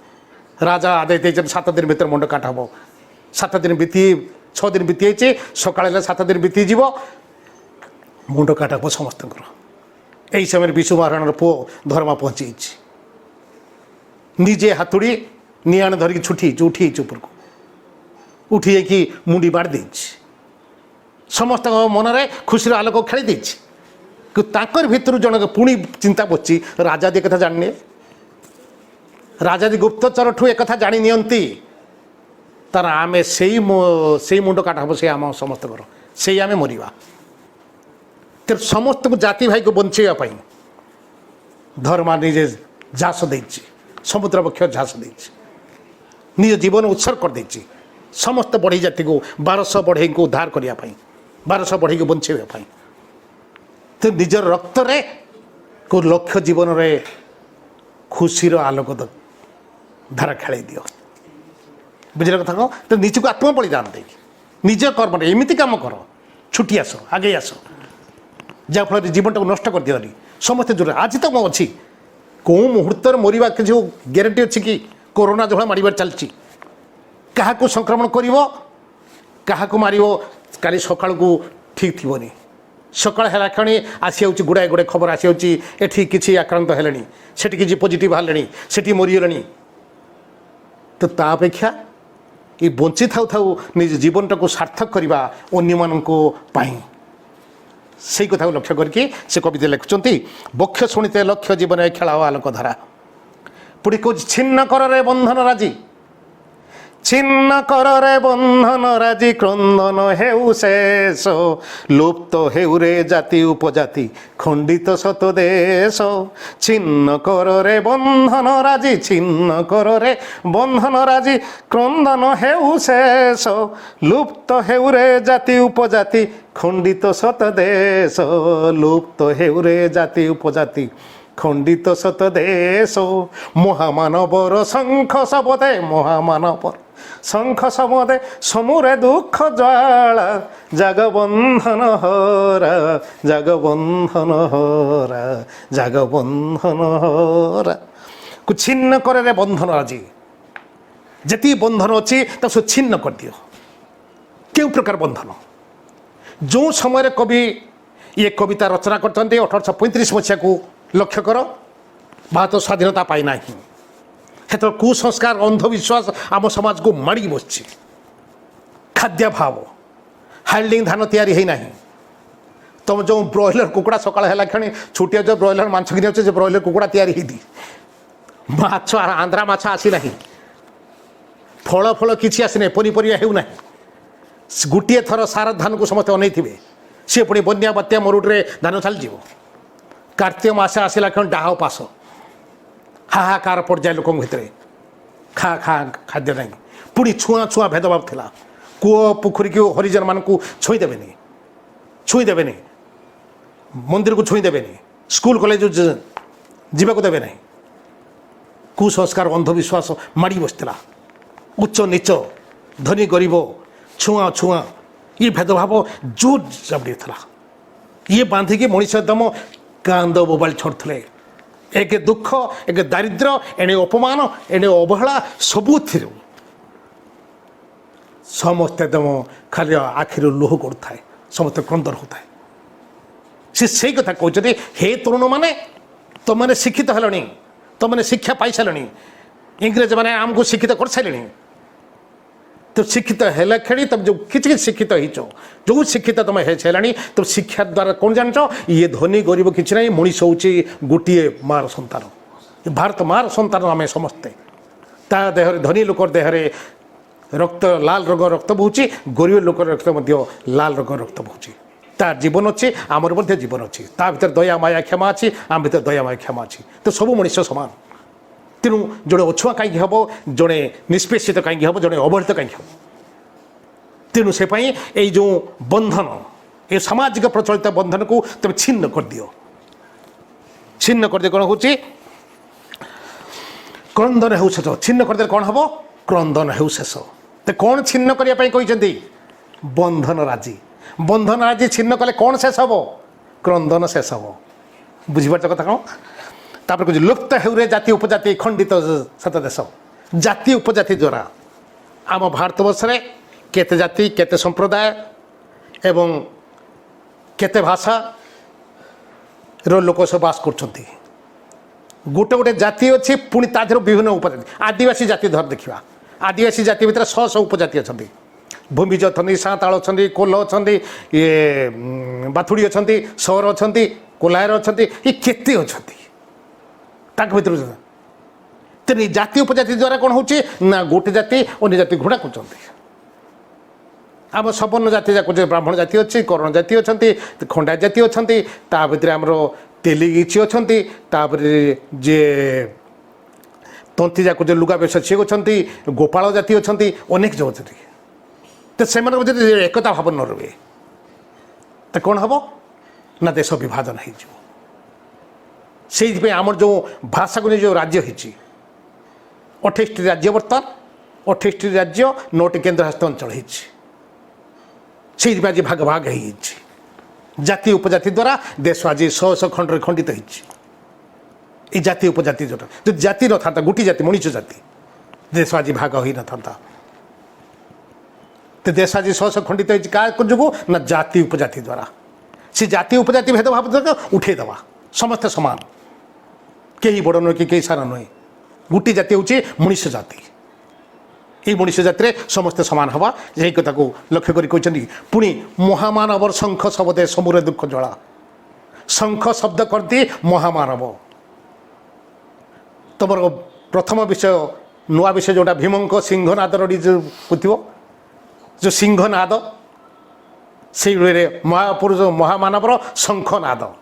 ରାଜା ଆଦେଶ ଦେଇଛନ୍ତି 7 ଦିନ ଭିତରେ ମୁଣ୍ଡ କାଟ ହେବ। 7 ଦିନ 6 ଦିନ ବିତି ଯାଇଛି, ସକାଳେ ହେଲେ 7 ଦିନ ବିତିଯିବ, ମୁଣ୍ଡ କାଟ ହେବ ସମସ୍ତଙ୍କର। ଏହି ସମୟରେ ବିଶୁ ମହାରାଣାର ପୁଅ ଧର୍ମା ପହଞ୍ଚିଯାଇଛି, ନିଜେ ହାତୁଡ଼ି ନିଆଣ ଧରିକି ଉଠି ହେଇଛି ଉପରକୁ, ଉଠି ଯାଇକି ମୁଣ୍ଡି ବାଡ଼ି ଦେଇଛି। ସମସ୍ତଙ୍କ ମନରେ ଖୁସିର ଆଲୋକ ଖେଳି ଦେଇଛି। କିନ୍ତୁ ତାଙ୍କର ଭିତରୁ ଜଣକ ପୁଣି ଚିନ୍ତା ବସିଛି, ରାଜା ଏ କଥା ଜାଣିନି, ରାଜା ଯଦି ଗୁପ୍ତଚରଠୁ ଏକଥା ଜାଣି ନିଅନ୍ତି ତାର ଆମେ ସେଇ ମୁଣ୍ଡ କାଟ ହେବ, ସେଇ ଆମ ସମସ୍ତଙ୍କର, ସେଇ ଆମେ ମରିବା। ତେଣୁ ସମସ୍ତଙ୍କୁ ଜାତି ଭାଇକୁ ବଞ୍ଚେଇବା ପାଇଁ ଧର୍ମା ନିଜେ ଝାସ ଦେଇଛି, ସମୁଦ୍ର ବକ୍ଷ ଝାସ ଦେଇଛି, ନିଜ ଜୀବନ ଉତ୍ସର୍ଗ କରିଦେଇଛି। समस्त बढ़ई जाति को 1200 बढ़ई को उद्धार करने 1200 बढ़ई को बचाई तो निजर रक्त रे को लक्ष्य जीवन रे खुशीर आलोक धारा खेल दियो बुझे कथा कह तो निज को आत्म बलिदान दे निज कर्म एमती कम कर छुट्टी आस आगे आस जहाँफल जीवन टाक नष्ट कर दियो समस्ते जोर आज तो मैं अच्छी कौ मुहूर्त मरवा किसी ग्यारंटी अच्छी कि कोरोना जो मार चलती क्या संक्रमण क्या मार काली सका को ठीक थी सकाल है क्षणी आसी गुड़ाए गुड़ाए खबर आसी एठी किसी आक्रांत हेले से किसी पॉजिटिव बाहर से मरीगले तो तापेक्षा ये बंची थाउ थाउ निज जीवन टाक सार्थक करवा अन्य मानी से कथा लक्ष्य करके से कविता लिखुंट बक्ष शुणिते लक्ष्य जीवन खेला आलोक धारा पुड़ी कह छिन्न कर रे बंधन राजी छिन्न कर रे बंधन राजी क्रंदन हेउ शेष लुप्त हेउ रे जाति उपजाति खंडित सत देश छिन्न कर रे बंधन राजी छिन्न कर रे बंधन राजी क्रंदन हेउ शेष लुप्त हेउ रे जाति उपजाति खंडित सत देश लुप्त हेउ रे जाति उपजाति खंडित सत देश महामानवर शंख शबदे महामानवर शंख शबदे समुरे दुख ज्वाला जगबंधन हरा जगबंधन हरा जगबंधन हरा को छिन्न करे रे बंधन आज जति बंधन अच्छी तो छिन्न कर दियो क्यों प्रकार बंधन जो समय कवि ये कविता रचना करते 1835 मसीहा को लक्ष्य कर भारत स्वाधीनता पाईना हेत कुसंस्कार अंधविश्वास आम समाज को माड़ी बस खाद्य भाव हाइल्डिंग धान तैयारी है नहीं तुम जो ब्रॉयलर कुकुड़ा सकाल है क्षणी छुटिया जो ब्रॉयलर मांस कि जो ब्रॉयलर कुकुड़ा तैयारी होती माछ आंध्रा माछ आसी ना फल फल किसी आसी ना पनीपरिया होना गोटे थर सार धान को समस्त अनैथे सी पुणी बन्या बात्या मरुड़े धान चली कार्तिक मास आसला क्षण डाह पास हाहाकार पर्याय लोक भितर खा खा खाद्य नहीं पुणी छुआ छुआ भेदभाव थिला कूଅ पोखरी को हरिजन मान को छुईदेवे मंदिर को छुईदेवे स्कूल कॉलेज जीवा को देवे नहीं कुसंस्कार अंधविश्वास माड़ी बसला उच्च नीच धनी गरीब छुआ छुआ ये भेदभाव जोर जबड़ी था ये बांधिकी मनीष एकदम कांद बोबाल छोड़ते एक दुख एक दारिद्र एणे अपमान एणे अवहेला सबू समस्त एकदम खाली आखिर लुह गड़ुए समस्त क्रंदन होता है से कथा कहते हे तरुण मैंने तुमने शिक्षित हेलणी तुमने शिक्षा पाई सारे इंग्रेज मैंने आमको शिक्षित कर सारे तो शिक्षित है खेली तुम जो किसी शिक्षित हो जो शिक्षित तुम है तुम शिक्षा द्वारा कौन जान ये धनी गरीब किसी ना मनीष हूँ गोटे मार सन्तान भारत मार सन्तान आम समस्ते ता देह धनी लोक देहरे रक्त लाल रंग रक्त बोची गरीब लोक रक्त लाल रंग रक्त बोची तार जीवन अच्छे आमर जीवन अच्छी ता भर दया माया क्षमा अच्छी आम भर दया माया क्षमा अच्छी तो सब मनीष सामान तेणु जोड़े अछुआ कहीं हम जड़े निष्पेषित कहीं हम जड़े अवहेलित कहीं हम तेणु से ये जो बंधन ये सामाजिक प्रचलित बंधन को तुम छिन्न कर दियो छिन्न कर दे कौन हो क्रंदन हो शेष छिन्न कर दे कौन हम क्रंदन हो शेष तो कौन छिन्न करने कहते बंधन राजी छिन्न कले कौन शेष हम क्रंदन शेष हम बुझीपार कथा कौन तापर कुछ लुप्त हेउरे जाति उपजाति खंडित सत देश जाति उपजाति द्वारा आम भारतवर्ष में केते जाति केते संप्रदाय एवं केते भाषा रो लोक सब बास कर गोटे गोटे जाति अच्छी पुणी ताधर विभिन्न उपजाति आदिवासी जाति धर देखा आदिवासी जाति भितर 100 उपजाति अच्छा भूमिज अच्छा साँताल अच्छा कोल अच्छा ये बाथुड़ी अच्छा सौर अच्छा कोलायर अच्छा ये केते अच्छा भर तेरे जाति उपजाति द्वारा कौन हो गोटे जाति अन्य जाति घोड़ा कर आम सवर्ण जाति जाक ब्राह्मण जाति अच्छी कर्ण जाति अच्छा खंडा जाति अच्छा ता भर आमर तेलुगीची अच्छा जे तंती जाक लुगा व्यवसाय सी अच्छा गोपाल जाति अच्छा अनेक जो अच्छा तो से एकता भाव न रुए तो कौन हम ना देश विभाजन हो आमर जो भाषा को जो राज्य होती 28 राज्य बर्तमान 28 राज्य 9टी केन्द्रशासित अंचल होती आज भाग भाग हो जाति उपजाति द्वारा देश आज 100 खंड खंडित हो जाति उपजाति जो जाति न था गोटी जाति मनुष्य जाति देश आज भाग हो न था तो देश आज 100 खंडित क्या जो ना जाति उपजाति द्वारा से जाति उपजाति भेदभाव द्वारा उठेदवा समस्त समान कहीं बड़ नुहे कि कहीं सारा नुहे गोटे जाति हूँ मनुष्य जाति ये मनुष्य जाति में समस्ते सामान हवा यही कथा को लक्ष्य कर पुणी महामानवर शंख शब्दे समूरे दुख ज्वाला शंख शब्द करती महामानव तुम प्रथम विषय नुआ विषय जोटा भीमंक सिंहनाद रड़ी जो पुथिव जो सिंहनाद से महापुरुष महामानवर शंखनाद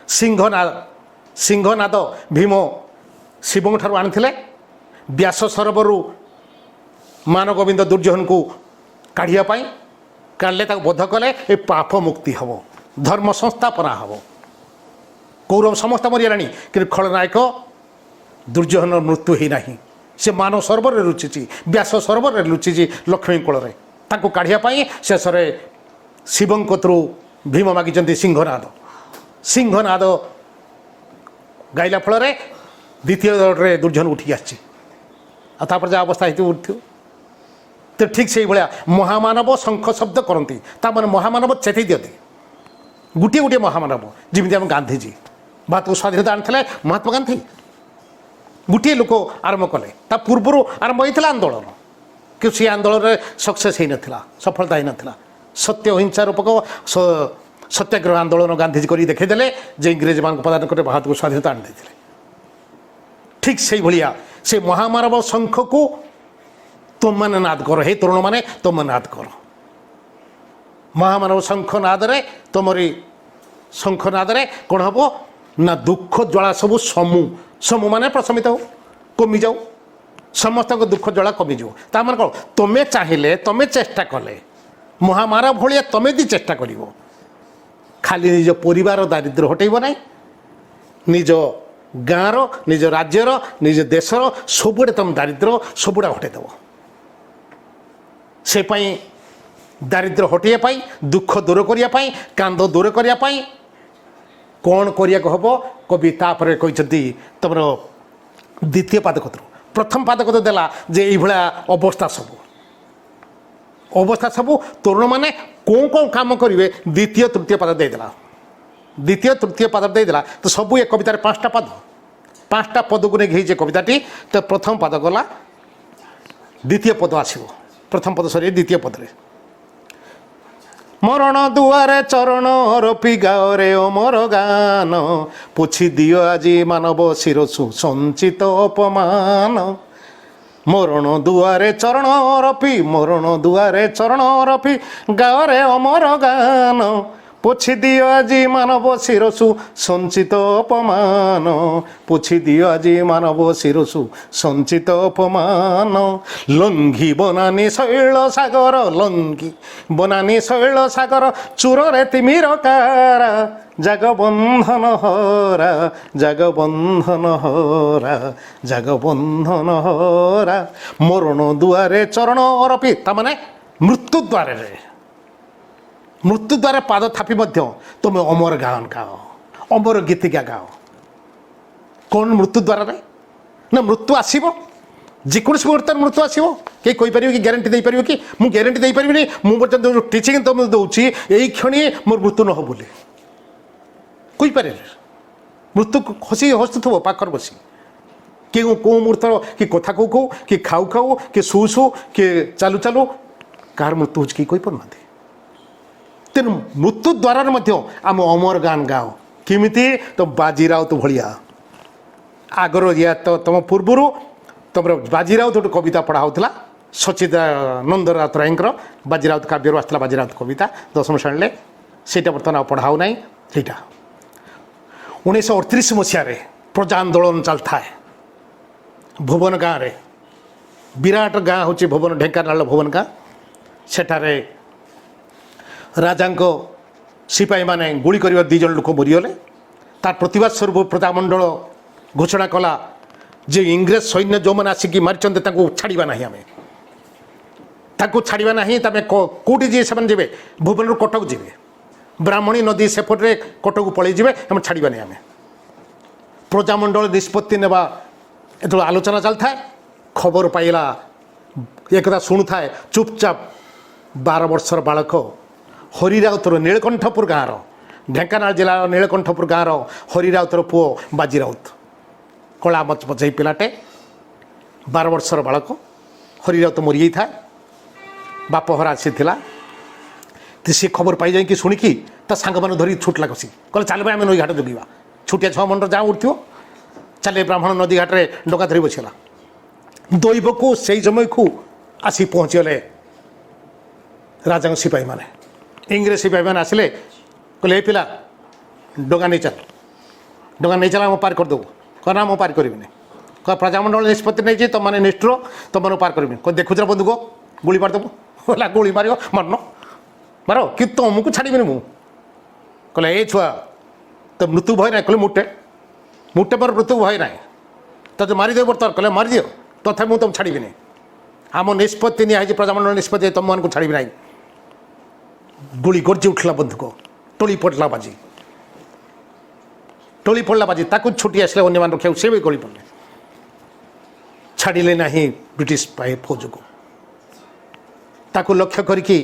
सिंहनाद भीम शिव ठार आनी व्यास सरोवर मान गोविंद दुर्योधन को काढ़ापी काढ़ले बोध कले ये पाप मुक्ति हम धर्म संस्थापना हम कौरव समस्त मरीगला कि खलनायक दुर्योधन मृत्यु ही ना से मानव सरोवर लुचिची व्यास सरोवर लुचिची लक्ष्मी कूल काढ़ापी शेष शिव कतु भीम मागिंट सिंहनाद गाइला फल द्वितीय दुर्योधन उठी आपर जहाँ अवस्था होती उठ्थ्यो तो ठीक से भाया महामानव शंख शब्द करती मैंने महामानव चेतई दिखती गोटे गोटे महामानव जमी आम गांधीजी भारत को स्वाधीनता आनी महात्मा गांधी गोटे लोक आरंभ कले पूर्व आरंभ होता आंदोलन कि सी आंदोलन सक्सेस हो नाला सफलता हो नाला सत्य अहिंसा रूपक सत्याग्रह आंदोलन गांधीजी कर देखीदे जे इंग्रेज मान प्रदान कर भारत को स्वाधीनता आनी ठीक से भाया से महामानव शंख को तुम मैंने नाद कर हे तरुण मैंने तुम नाद कर महामानव शंख नादरे तुमरी शंख नादरे कौन हम ना दुख ज्वाला सब समू समू माने प्रशमित हो कमी जाऊ समस्त दुख ज्वाला कमी जाऊ तार कौन तुम्हें चाहिए तुम्हें चेष्टा कले महामानव भाया तुम्हें दी चेष्टा कर खाली निज परिवार दारिद्र्य हटेब ना निज गाँव निज राज्यर निज देशर सबुड़े तुम दारिद्र्य सबुड़ा हटेदेव से दारिद्र्य हटेवाई दुख दूर करने कांद दूर करने कौन करिया हम कवि तापर कहते तुम द्वितीय पादक प्रथम पादक तो देला जे ये अवस्था सब तरुण मैंने कौन कौन काम करेंगे द्वितीय तृतीय पाद देदेला द्वितीय तृतीय पाद देदेला तो सब ये कवितार 5टा पद को नहीं कविताटी तो प्रथम पाद गला द्वितीय पद आसो प्रथम पद सर द्वितीय पदरे मरण दुआरे चरण रपी गाओरे अमर गान पोछि दियो आज मानव शिरसु संचित अपमान मरण दुआरे चरण रपी गाओरे अमर गान पोछि दियो आज मानव शिरसु संचित अपमान पोछि दियो आज मानव शिरसु संचित अपमान लंघी बनानी शैल सागर चूरे तिमिर कारा जगबंधन हरा मरण दुआरे चरण रपी ताने मृत्यु द्वारे पाद थापी तुम अमर गान गाओ अमर गीतिका गाओ कौन मृत्यु द्वारा ना मृत्यु आसो जेकोसी मुहूर्त मृत्यु आसो कई कहीपर कि ग्यारंटी दे पार कि मुझे ग्यारंटी दे पारि मुझे जो टीचिंग तुम दूसरी यही क्षणी मोर मृत्यु न हो बोली कहीपर मृत्यु हसी हसुव पाखर बसी कि कौ मुहूर्त कि कथा कौ कि खाऊ खाऊ कि शु शु कि चालू चालू कार मृत्यु हो कहीपर ना तेणु मृत्यु द्वारा आम अमर गान गाओ किमिति तो बाजीराउत भाया आगर या तो तुम पूर्वर तुम बाजीराउत गोटे कविता पढ़ा होता सचिदानंद राउत रायकर बाजीराउत काव्य आसला बाजीराउत कविता 10म श्रेणी से बर्तमान पढ़ाऊ ना ସେଇଟା 1938 मसीह प्रजा आंदोलन चलता है भुवन गाँव विराट गाँ हूँ भुवन ढेंकानाल भुवन गाँ ସେଠାରେ ରାଜାଙ୍କ ସିପାହୀମାନେ ଗୁଳି କରିବା 2 ଜଣ ଲୋକ ମରିଗଲେ। ତାର ପ୍ରତିବାଦ ସ୍ୱରୂପ ପ୍ରଜାମଣ୍ଡଳ ଘୋଷଣା କଲା ଯେ ଇଂରେଜ ସୈନ୍ୟ ଯେଉଁମାନେ ଆସିକି ମାରିଛନ୍ତି ତାଙ୍କୁ ଛାଡ଼ିବା ନାହିଁ, ଆମେ ତାଙ୍କୁ ଛାଡ଼ିବା ନାହିଁ। ତମେ କେଉଁଠି ଯିବେ ସେମାନେ ଯିବେ, ଭୁବନରୁ କଟକ ଯିବେ, ବ୍ରାହ୍ମଣୀ ନଦୀ ସେପଟରେ କଟକକୁ ପଳେଇ ଯିବେ, ଆମେ ଛାଡ଼ିବାନି। ଆମେ ପ୍ରଜାମଣ୍ଡଳ ନିଷ୍ପତ୍ତି ନେବା ଯେତେବେଳେ ଆଲୋଚନା ଚାଲିଥାଏ, ଖବର ପାଇଲା ଏକଥା ଶୁଣୁଥାଏ ଚୁପଚାପ 12 ବର୍ଷର ବାଳକ ହରିରାଉତର ନୀଳକଣ୍ଠପୁର ଗାଁର, ଢେଙ୍କାନାଳ ଜିଲ୍ଲାର ନୀଳକଣ୍ଠପୁର ଗାଁର ହରିରାଉତର ପୁଅ ବାଜି ରାଉତ, କଳା ମଚମଚେଇ ପିଲାଟେ, 12 ବର୍ଷର ବାଳକ ହରିରାଉତ ମରିଯାଇଥାଏ। ବାପ ଘର ଆସିଥିଲା, ସେ ଖବର ପାଇଯାଇକି ଶୁଣିକି ତା ସାଙ୍ଗମାନେ ଧରି ଛୁଟଲା କସି କହିଲେ ଚାଲ ଆମେ ନଈ ଘାଟ ଜଗିବା। ଛୁଟିଆ 6 ମଣ୍ଡର ଯାହା ଉଠିଥିବ ଚାଲେ ବ୍ରାହ୍ମଣ ନଦୀ ଘାଟରେ ଡଙ୍ଗା ଧରି ବସିଗଲା। ଦୈବକୁ ସେଇ ସମୟକୁ ଆସି ପହଞ୍ଚିଗଲେ ରାଜାଙ୍କ ସିପାହୀମାନେ। ଇଂରେଜ ସିପାହୀମାନେ ଆସିଲେ, କହିଲେ ଏ ପିଲା ଡଙ୍ଗା ନେଇ ଚାଲ, ଡଙ୍ଗା ନେଇ ଚାଲ, ଆମେ ପାର କରିଦେବୁ। କହ ନା ମୁଁ ପାର କରିବିନି। କହ ପ୍ରଜାମଣ୍ଡଳ ନିଷ୍ପତ୍ତି ନେଇଛି, ତୁମମାନେ ନିଷ୍ଠୁର, ତୁମମାନଙ୍କୁ ପାର କରିବିନି। କହ ଦେଖୁଛ ବନ୍ଧୁକ, ଗୁଳି ମାରିଦେବୁ। କହିଲା ଗୁଳି ମାରିବ, ମାରୁନ ମାର, କିନ୍ତୁ ତୁମକୁ ଛାଡ଼ିବିନି ମୁଁ। କହିଲେ ଏ ଛୁଆ ତ ମୃତ୍ୟୁ ଭୟ ନାହିଁ। କହିଲେ ମୁଟେ ମୋର ମୃତ୍ୟୁ ଭୟ ନାହିଁ, ତତେ ମାରିଦେବ ବର୍ତ୍ତମାନ। କହିଲେ ମାରିଦିଅ, ତଥାପି ମୁଁ ତୁମକୁ ଛାଡ଼ିବିନି। ଆମ ନିଷ୍ପତ୍ତି ନିଆହେଇଛି, ପ୍ରଜାମଣ୍ଡଳ ନିଷ୍ପତ୍ତି, ତୁମମାନଙ୍କୁ ଛାଡ଼ିବି ନାହିଁ। ଗୁଳି ଗର୍ଜି ଉଠିଲା, ବନ୍ଧୁକ ଟଳି ପଡ଼ିଲା ବାଜି, ଟଳି ପଡ଼ିଲା ବାଜି। ତାକୁ ଛୁଟି ଆସିଲେ ଅନ୍ୟମାନେ ରଖିବାକୁ, ସେ ବି ଗଳି ପଡ଼ିଲେ। ଛାଡ଼ିଲେ ନାହିଁ ବ୍ରିଟିଶ ଫୌଜକୁ। ତାକୁ ଲକ୍ଷ୍ୟ କରିକି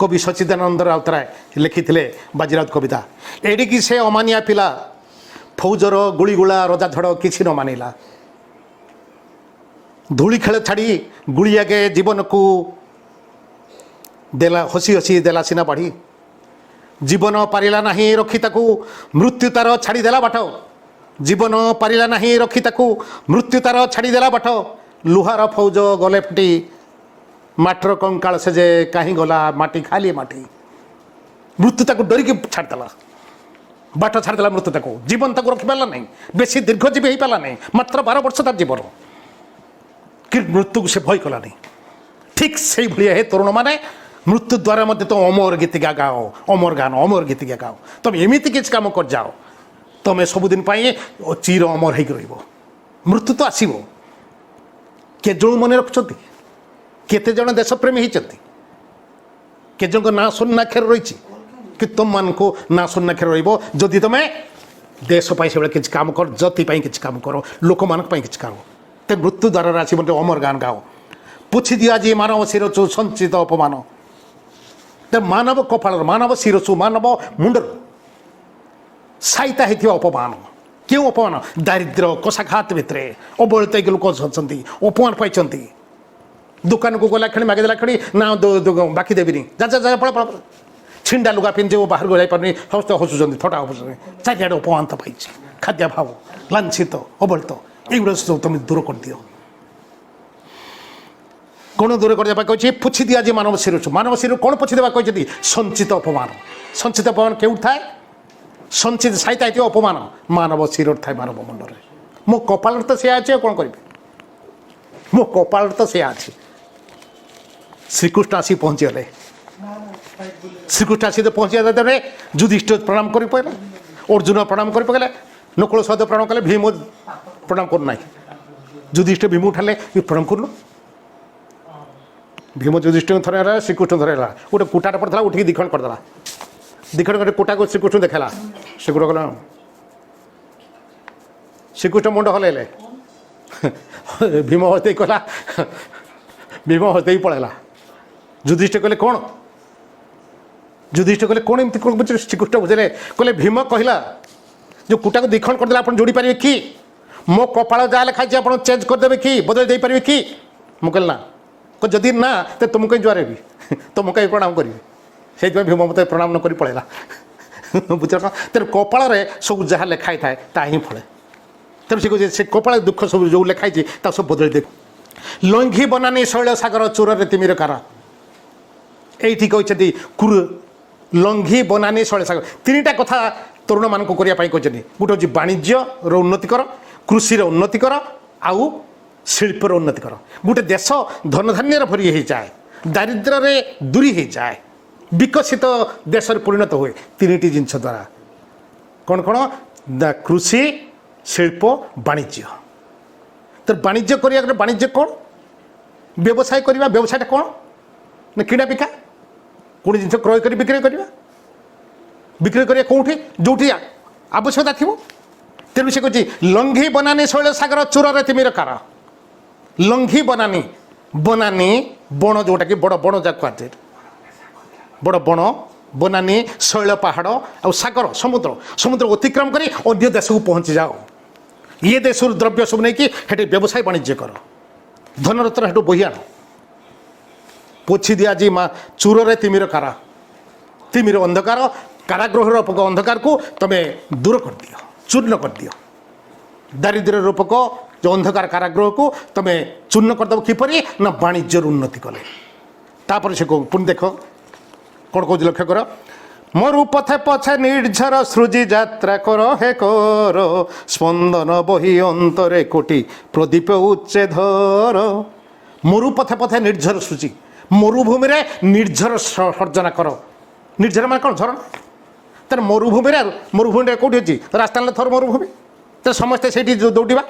କବି ସଚ୍ଚିଦାନନ୍ଦ ରାଉତରାୟ ଲେଖିଥିଲେ ବାଜିରାଉତ କବିତା। ଏଡ଼ିକି ସେ ଅମାନିଆ ପିଲା, ଫୌଜର ଗୁଳିଗୁଳା ରଜାଝଡ଼ କିଛି ନ ମାନିଲା। ଧୂଳି ଖେଳ ଛାଡ଼ି ଗୁଳି ଆଗେ ଜୀବନକୁ ଦେଲା, ହସି ହସି ଦେଲା ସିନା ବାଢ଼ି। ଜୀବନ ପାରିଲା ନାହିଁ ରଖି ତାକୁ, ମୃତ୍ୟୁ ତାର ଛାଡ଼ିଦେଲା ବାଟ। ଜୀବନ ପାରିଲା ନାହିଁ ରଖି ତାକୁ, ମୃତ୍ୟୁ ତାର ଛାଡ଼ିଦେଲା ବାଟ। ଲୁହାର ଫୌଜ ଗଲେ ଫୁଟି, ମାଟିର କଙ୍କାଳ ସେ ଯେ କାହିଁ ଗଲା ମାଟି, ଖାଲି ମାଟି। ମୃତ୍ୟୁ ତାକୁ ଡରିକି ଛାଡ଼ିଦେଲା, ବାଟ ଛାଡ଼ିଦେଲା ମୃତ୍ୟୁ ତାକୁ। ଜୀବନ ତାକୁ ରଖିପାରିଲା ନାହିଁ, ବେଶୀ ଦୀର୍ଘଜୀବୀ ହେଇପାରିଲା ନାହିଁ, ମାତ୍ର 12 ବର୍ଷ ତାର ଜୀବନ, କି ମୃତ୍ୟୁକୁ ସେ ଭୟ କଲାନି। ଠିକ୍ ସେଇଭଳିଆ ହେ ତରୁଣମାନେ, ମୃତ୍ୟୁ ଦ୍ୱାରା ମଧ୍ୟ ତୁମେ ଅମର ଗୀତିକା ଗାଅ, ଅମର ଗାନ, ଅମର ଗୀତିକା ଗାଅ। ତୁମେ ଏମିତି କିଛି କାମ କରିଯାଅ, ତୁମେ ସବୁଦିନ ପାଇଁ ଚିର ଅମର ହେଇକି ରହିବ। ମୃତ୍ୟୁ ତ ଆସିବ। କେତେ ଜଣ ମନେ ରଖୁଛନ୍ତି, କେତେ ଜଣ ଦେଶପ୍ରେମୀ ହେଇଛନ୍ତି, କେତେ ଜଣଙ୍କ ନାଁ ସ୍ୱର୍ଣ୍ଣାକ୍ଷର ରହିଛି, କି ତୁମମାନଙ୍କୁ ନାଁ ସ୍ୱର୍ଣ୍ଣାକ୍ଷର ରହିବ ଯଦି ତୁମେ ଦେଶ ପାଇଁ ସେଭଳିଆ କିଛି କାମ କର, ଜାତି ପାଇଁ କିଛି କାମ କର, ଲୋକମାନଙ୍କ ପାଇଁ କିଛି କାମ। ତେ ମୃତ୍ୟୁ ଦ୍ୱାରରେ ଆସିବ ଅମର ଗାନ ଗାଅ। ପୁଛି ଦିଅ ଆଜି ମାନବ ଶିରଛୁ ସଞ୍ଚିତ ଅପମାନ। ତେ ମାନବ କପାଳର, ମାନବ ଶିରଛୁ, ମାନବ ମୁଣ୍ଡରୁ ସାଇତା ହେଇଥିବା ଅପମାନ। କେଉଁ ଅପମାନ? ଦାରିଦ୍ର୍ୟ କଷାଘାତ ଭିତରେ ଅବହେଳିତ ଲୋକ ଅଛନ୍ତି, ଅପମାନ ପାଇଛନ୍ତି। ଦୋକାନକୁ ଗଲା କ୍ଷଣି ମାଗିଦେଲା କ୍ଷଣି ନା ବାକି ଦେବିନି, ଯା ଯା ଯା ପଳ ପଳ। ଛିଣ୍ଡା ଲୁଗା ପିନ୍ଧି ବାହାରକୁ ଯାଇପାରୁନି, ସମସ୍ତେ ହସୁଛନ୍ତି, ଥଟା ହସୁଛନ୍ତି। ଚାରିଆଡ଼େ ଅପମାନ ପାଇଛି, ଖାଦ୍ୟାଭାବ, ଲାଞ୍ଛିତ, ଅବହେଳିତ, এইগুলো ସବୁ তুমি ଦୂର କରିଦିଅ। କ'ଣ ଦୂର କରିଦେବା କହିଛି? ପୋଛି ଦିଆ ଯେ ମାନବ ଶିରଛୁ। ମାନବ ଶିର କ'ଣ ପୋଛି ଦେବା କହିଛନ୍ତି? ସଞ୍ଚିତ ଅପମାନ। ସଞ୍ଚିତ ଅପମାନ କେଉଁଠି ଥାଏ? ସଞ୍ଚିତ ସାଇତା ହେଇଥିବା ଅପମାନ ମାନବ ଶିରରେ ଥାଏ, ମାନବ ମୁଣ୍ଡରେ। ମୋ କପାଳରେ ତ ସେୟା ଅଛି, ଆଉ କ'ଣ କରିବି? ମୋ କପାଳରେ ତ ସେୟା ଅଛି। ଶ୍ରୀକୃଷ୍ଣ ଆସି ପହଞ୍ଚିଗଲେ। ଶ୍ରୀକୃଷ୍ଣ ଆସି ପହଞ୍ଚିବା ଯେତେବେଳେ ଯୁଧିଷ୍ଠିର ପ୍ରଣାମ କରି ପକାଇଲା, ଅର୍ଜୁନ ପ୍ରଣାମ କରି ପକାଇଲେ, ନକୁଳ ସହିତ ପ୍ରଣାମ କଲେ, ଭୀମ ପ୍ରଣାମ କରୁନାହିଁ। ଯୁଧିଷ୍ଠିର ଭୀମ ଉଠାଲେ, ପ୍ରଣାମ କରୁନୁ। ଭୀମ ଯୁଧିଷ୍ଠିର ଥରେ ହେଲା, ଶ୍ରୀକୃଷ୍ଣ ଥରେ ହେଲା। ଗୋଟେ କୁଟାଟା ପଡ଼ିଥିଲା, ଉଠିକି ଦିଖଣ୍ଡ କରିଦେଲା। ଦିଖଣ୍ଡ କରି କୁଟାକୁ ଶ୍ରୀକୃଷ୍ଣ ଦେଖେଇଲା। ଶ୍ରୀକୃଷ୍ଣ କହିଲା, ଶ୍ରୀକୃଷ୍ଣ ମୁଣ୍ଡ ହଲେଇଲେ। ଭୀମ ହସ୍ତେଇ କହିଲା, ଭୀମ ହସ୍ତେଇ ପଳେଇଲା। ଯୁଧିଷ୍ଠିର କହିଲେ କ'ଣ? ଯୁଧିଷ୍ଠିର କହିଲେ କ'ଣ ଏମିତି କ'ଣ ବୁଝିଲେ? ଶ୍ରୀକୃଷ୍ଣ ବୁଝିଲେ, କହିଲେ ଭୀମ କହିଲା ଯେଉଁ କୁଟାକୁ ଦିଖଣ୍ଡ କରିଦେଲେ ଆପଣ ଯୋଡ଼ି ପାରିବେ କି? ମୋ କପାଳ ଯାହା ଲେଖା ଅଛି ଆପଣ ଚେଞ୍ଜ କରିଦେବେ କି, ବଦଳାଇ ଦେଇପାରିବେ କି? ମୁଁ କହିଲି ନା। ଯଦି ନା ତ ତୁମକୁ କାହିଁ ଜୁହାର ହେବି, ତୁମକୁ କାହିଁ ପ୍ରଣାମ କରିବି? ସେଇଥିପାଇଁ ଭୀମ ମୋତେ ପ୍ରଣାମ ନ କରି ପଳେଇଲା। ବୁଝିଲ ନା? ତେଣୁ କପାଳରେ ସବୁ ଯାହା ଲେଖା ହେଇଥାଏ ତାହା ହିଁ ଫଳେ। ତେଣୁ ସେ କହୁଛି ସେ କପାଳରେ ଦୁଃଖ ସବୁ ଯେଉଁ ଲେଖା ହେଇଛି ତାକୁ ସବୁ ବଦଳାଇ ଦେବ। ଲଙ୍ଘି ବନାନୀ ଶୈଳ ସାଗର ଚୋରରେ ତିମିର କାରା। এইটি କହିଛନ୍ତି ଲଙ୍ଘି ବନାନୀ ଶୈଳ ସାଗର। ତିନିଟା କଥା ତରୁଣମାନଙ୍କୁ କରିବା ପାଇଁ କହିଛନ୍ତି। ଗୋଟେ ହେଉଛି ବାଣିଜ୍ୟର ଉନ୍ନତି କର, କୃଷିର ଉନ୍ନତି କର, ଆଉ ଶିଳ୍ପର ଉନ୍ନତି କର। ଗୋଟେ ଦେଶ ଧନଧାନ୍ୟର ଭରି ହେଇଯାଏ, ଦାରିଦ୍ର୍ୟରେ ଦୂରୀ ହେଇଯାଏ, ବିକଶିତ ଦେଶରେ ପରିଣତ ହୁଏ ତିନିଟି ଜିନିଷ ଦ୍ୱାରା। କ'ଣ କ'ଣ? କୃଷି, ଶିଳ୍ପ, ବାଣିଜ୍ୟ। ତ ବାଣିଜ୍ୟ କରିବା ଗଲେ ବାଣିଜ୍ୟ କ'ଣ? ବ୍ୟବସାୟ କରିବା। ବ୍ୟବସାୟଟା କ'ଣ? ନା କିଣା ବିକା, କେଉଁଠି ଜିନିଷ କ୍ରୟ କରି ବିକ୍ରୟ କରିବା। ବିକ୍ରୟ କରିବା କେଉଁଠି? ଯେଉଁଠି ଆବଶ୍ୟକତା ଥିବ। ତେଣୁ ସେ କହୁଛି ଲଙ୍ଘି ବନାନୀ ଶୈଳ ସାଗର ଚୋରରେ ତିମିର କାର। ଲଙ୍ଘି ବନାନୀ, ବନାନୀ ବଣ, ଯେଉଁଟାକି ବଡ଼ ବଣ ଯାକୁ କୁହାଯାଏ, ବଡ଼ ବଣ, ବନାନୀ, ଶୈଳ ପାହାଡ଼ ଆଉ ସାଗର ସମୁଦ୍ର, ସମୁଦ୍ର ଅତିକ୍ରମ କରି ଅନ୍ୟ ଦେଶକୁ ପହଞ୍ଚି ଯାଅ। ଇଏ ଦେଶରୁ ଦ୍ରବ୍ୟ ସବୁ ନେଇକି ସେଠି ବ୍ୟବସାୟ ବାଣିଜ୍ୟ କର, ଧନରତ୍ନ ସେଠୁ ବୋହି ଆଣ। ପୋଛି ଦିଆଜି ମା ଚୂରରେ ତିମିର କାର। ତିମିର ଅନ୍ଧକାର, କାରାଗୃହର ରୂପକ ଅନ୍ଧକାରକୁ ତମେ ଦୂର କରିଦିଅ, ଚୂର୍ଣ୍ଣ କରିଦିଅ। ଦାରିଦ୍ର୍ୟ ରୂପକ ଯେଉଁ ଅନ୍ଧକାର କାରାଗୃହକୁ ତମେ ଚୂର୍ଣ୍ଣ କରିଦେବ। କିପରି? ନା ବାଣିଜ୍ୟର ଉନ୍ନତି କଲେ। ତାପରେ ସେ ପୁଣି ଦେଖ କ'ଣ କହୁଛି, ଲକ୍ଷ୍ୟ କର। ମରୁ ପଥେ ପଛେ ନିର୍ଝର ସୃଜି ଯାତ୍ରା କର, ହେ କର ସ୍ପନ୍ଦନ ବହି ଅନ୍ତରେ କୋଟି ପ୍ରଦୀପ ଉଚ୍ଛେଧର। ମରୁ ପଥେ ପଥେ ନିର୍ଝର ସୃଜି, ମରୁଭୂମିରେ ନିର୍ଝର ସର୍ଜନା କର। ନିର୍ଝର ମାନେ କ'ଣ? ଝରଣା। ତାର ମରୁଭୂମିରେ କେଉଁଠି ଅଛି? ରାସ୍ତା ହେଲେ ଥର ମରୁଭୂମି, ତ ସମସ୍ତେ ସେଇଠି ଦୌଡ଼ିବା।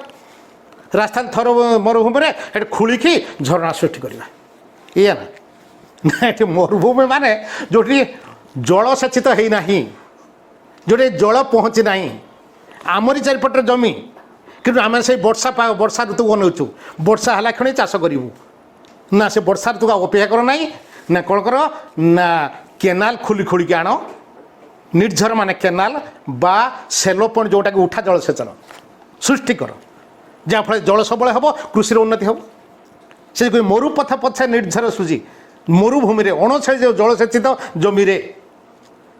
ରାସ୍ତା ଥର ମରୁଭୂମିରେ ସେଠି ଖୋଳିକି ଝରଣା ସୃଷ୍ଟି କରିବା। ଏଇଆ ନା? ଏଠି ମରୁଭୂମି ମାନେ ଯେଉଁଠି ଜଳସେଚିତ ହେଇନାହିଁ, ଯେଉଁଠି ଜଳ ପହଞ୍ଚି ନାହିଁ। ଆମରି ଚାରିପଟରେ ଜମି, କିନ୍ତୁ ଆମେ ସେଇ ବର୍ଷା ଋତୁକୁ ଅନେଉଛୁ। ବର୍ଷା ହେଲା କ୍ଷଣି ଚାଷ କରିବୁ। ନା ସେ ବର୍ଷା ଋତୁକୁ ଅପେକ୍ଷା କର ନାହିଁ, ନା କ'ଣ କର? ନା କେନାଲ ଖୋଳିକି ଆଣ। ନିର୍ଝର ମାନେ କେନାଲ ବା ସେଲୋ ପଏଣ୍ଟ, ଯେଉଁଟାକି ଉଠା ଜଳସେଚନ ସୃଷ୍ଟି କର, ଯାହାଫଳରେ ଜଳ ସବୁବେଳେ ହେବ, କୃଷିର ଉନ୍ନତି ହେବ। ସେ ମରୁ ପଥେ ପଛେ ନିର୍ଝର ସୃଜି, ମରୁଭୂମିରେ ଅଣଛେଳି ଯେଉଁ ଜଳସେଚିତ ଜମିରେ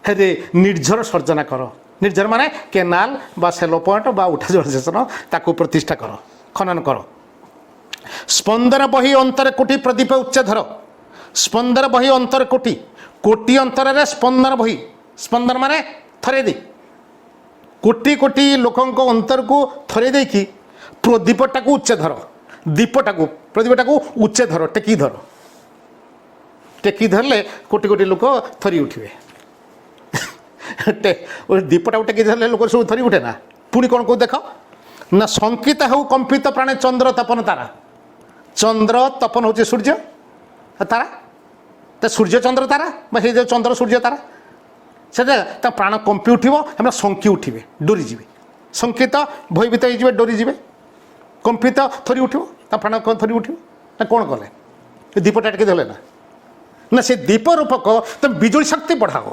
ହେରେ ନିର୍ଝର ସର୍ଜନା କର। ନିର୍ଝର ମାନେ କେନାଲ ବା ସେଲୋ ପଏଣ୍ଟ ବା ଉଠା ଜଳସେଚନ, ତାକୁ ପ୍ରତିଷ୍ଠା କର, ଖନନ କର। ସ୍ପନ୍ଦନ ବହି ଅନ୍ତରେ କୋଟି ପ୍ରଦୀପ ଉଚ୍ଚଧର। ସ୍ପନ୍ଦନ ବହି ଅନ୍ତର କୋଟି, କୋଟି ଅନ୍ତରରେ ସ୍ପନ୍ଦନ ବହି। ସ୍ପନ୍ଦନ ମାନେ ଥରେ ଦେଇ, କୋଟି କୋଟି ଲୋକଙ୍କ ଅନ୍ତରକୁ ଥରେ ଦେଇକି ପ୍ରଦୀପଟାକୁ ଉଚ୍ଚଧର, ଦୀପଟାକୁ ପ୍ରଦୀପଟାକୁ ଉଚ୍ଚଧର, ଟେକି ଧର। ଟେକି ଧରିଲେ କୋଟି କୋଟି ଲୋକ ଥରି ଉଠିବେ। ଦୀପଟାକୁ ଟେକି ଧରିଲେ ଲୋକ ସବୁ ଥରି ଉଠେ ନା। ପୁଣି କ'ଣ କହୁ ଦେଖ ନା, ଶଙ୍କିତ ହେଉ କମ୍ପିତ ପ୍ରାଣେ ଚନ୍ଦ୍ର ତପନ ତାରା। ଚନ୍ଦ୍ର ତପନ ହେଉଛି ସୂର୍ଯ୍ୟ, ତାରା ତା ସୂର୍ଯ୍ୟ ଚନ୍ଦ୍ର ତାରା ବା ସେଇ ଯେଉଁ ଚନ୍ଦ୍ର ସୂର୍ଯ୍ୟ ତାରା, ସେଟା ତା ପ୍ରାଣ କମ୍ପି ଉଠିବ, ସେମାନେ ଶଙ୍କି ଉଠିବେ, ଡରିଯିବେ। ଶଙ୍କିତ ଭୟଭୀତ ହେଇଯିବେ, ଡରିଯିବେ। କମ୍ପିତ ଥରି ଉଠିବ, ତା ପ୍ରାଣ ଥରି ଉଠିବ। ନା କ'ଣ କଲେ? ଏ ଦୀପଟା ଟିକେ ଧରିଲେ ନା। ନା ସେ ଦୀପ ରୂପକ ତମେ ବିଜୁଳି ଶକ୍ତି ବଢ଼ାଅ।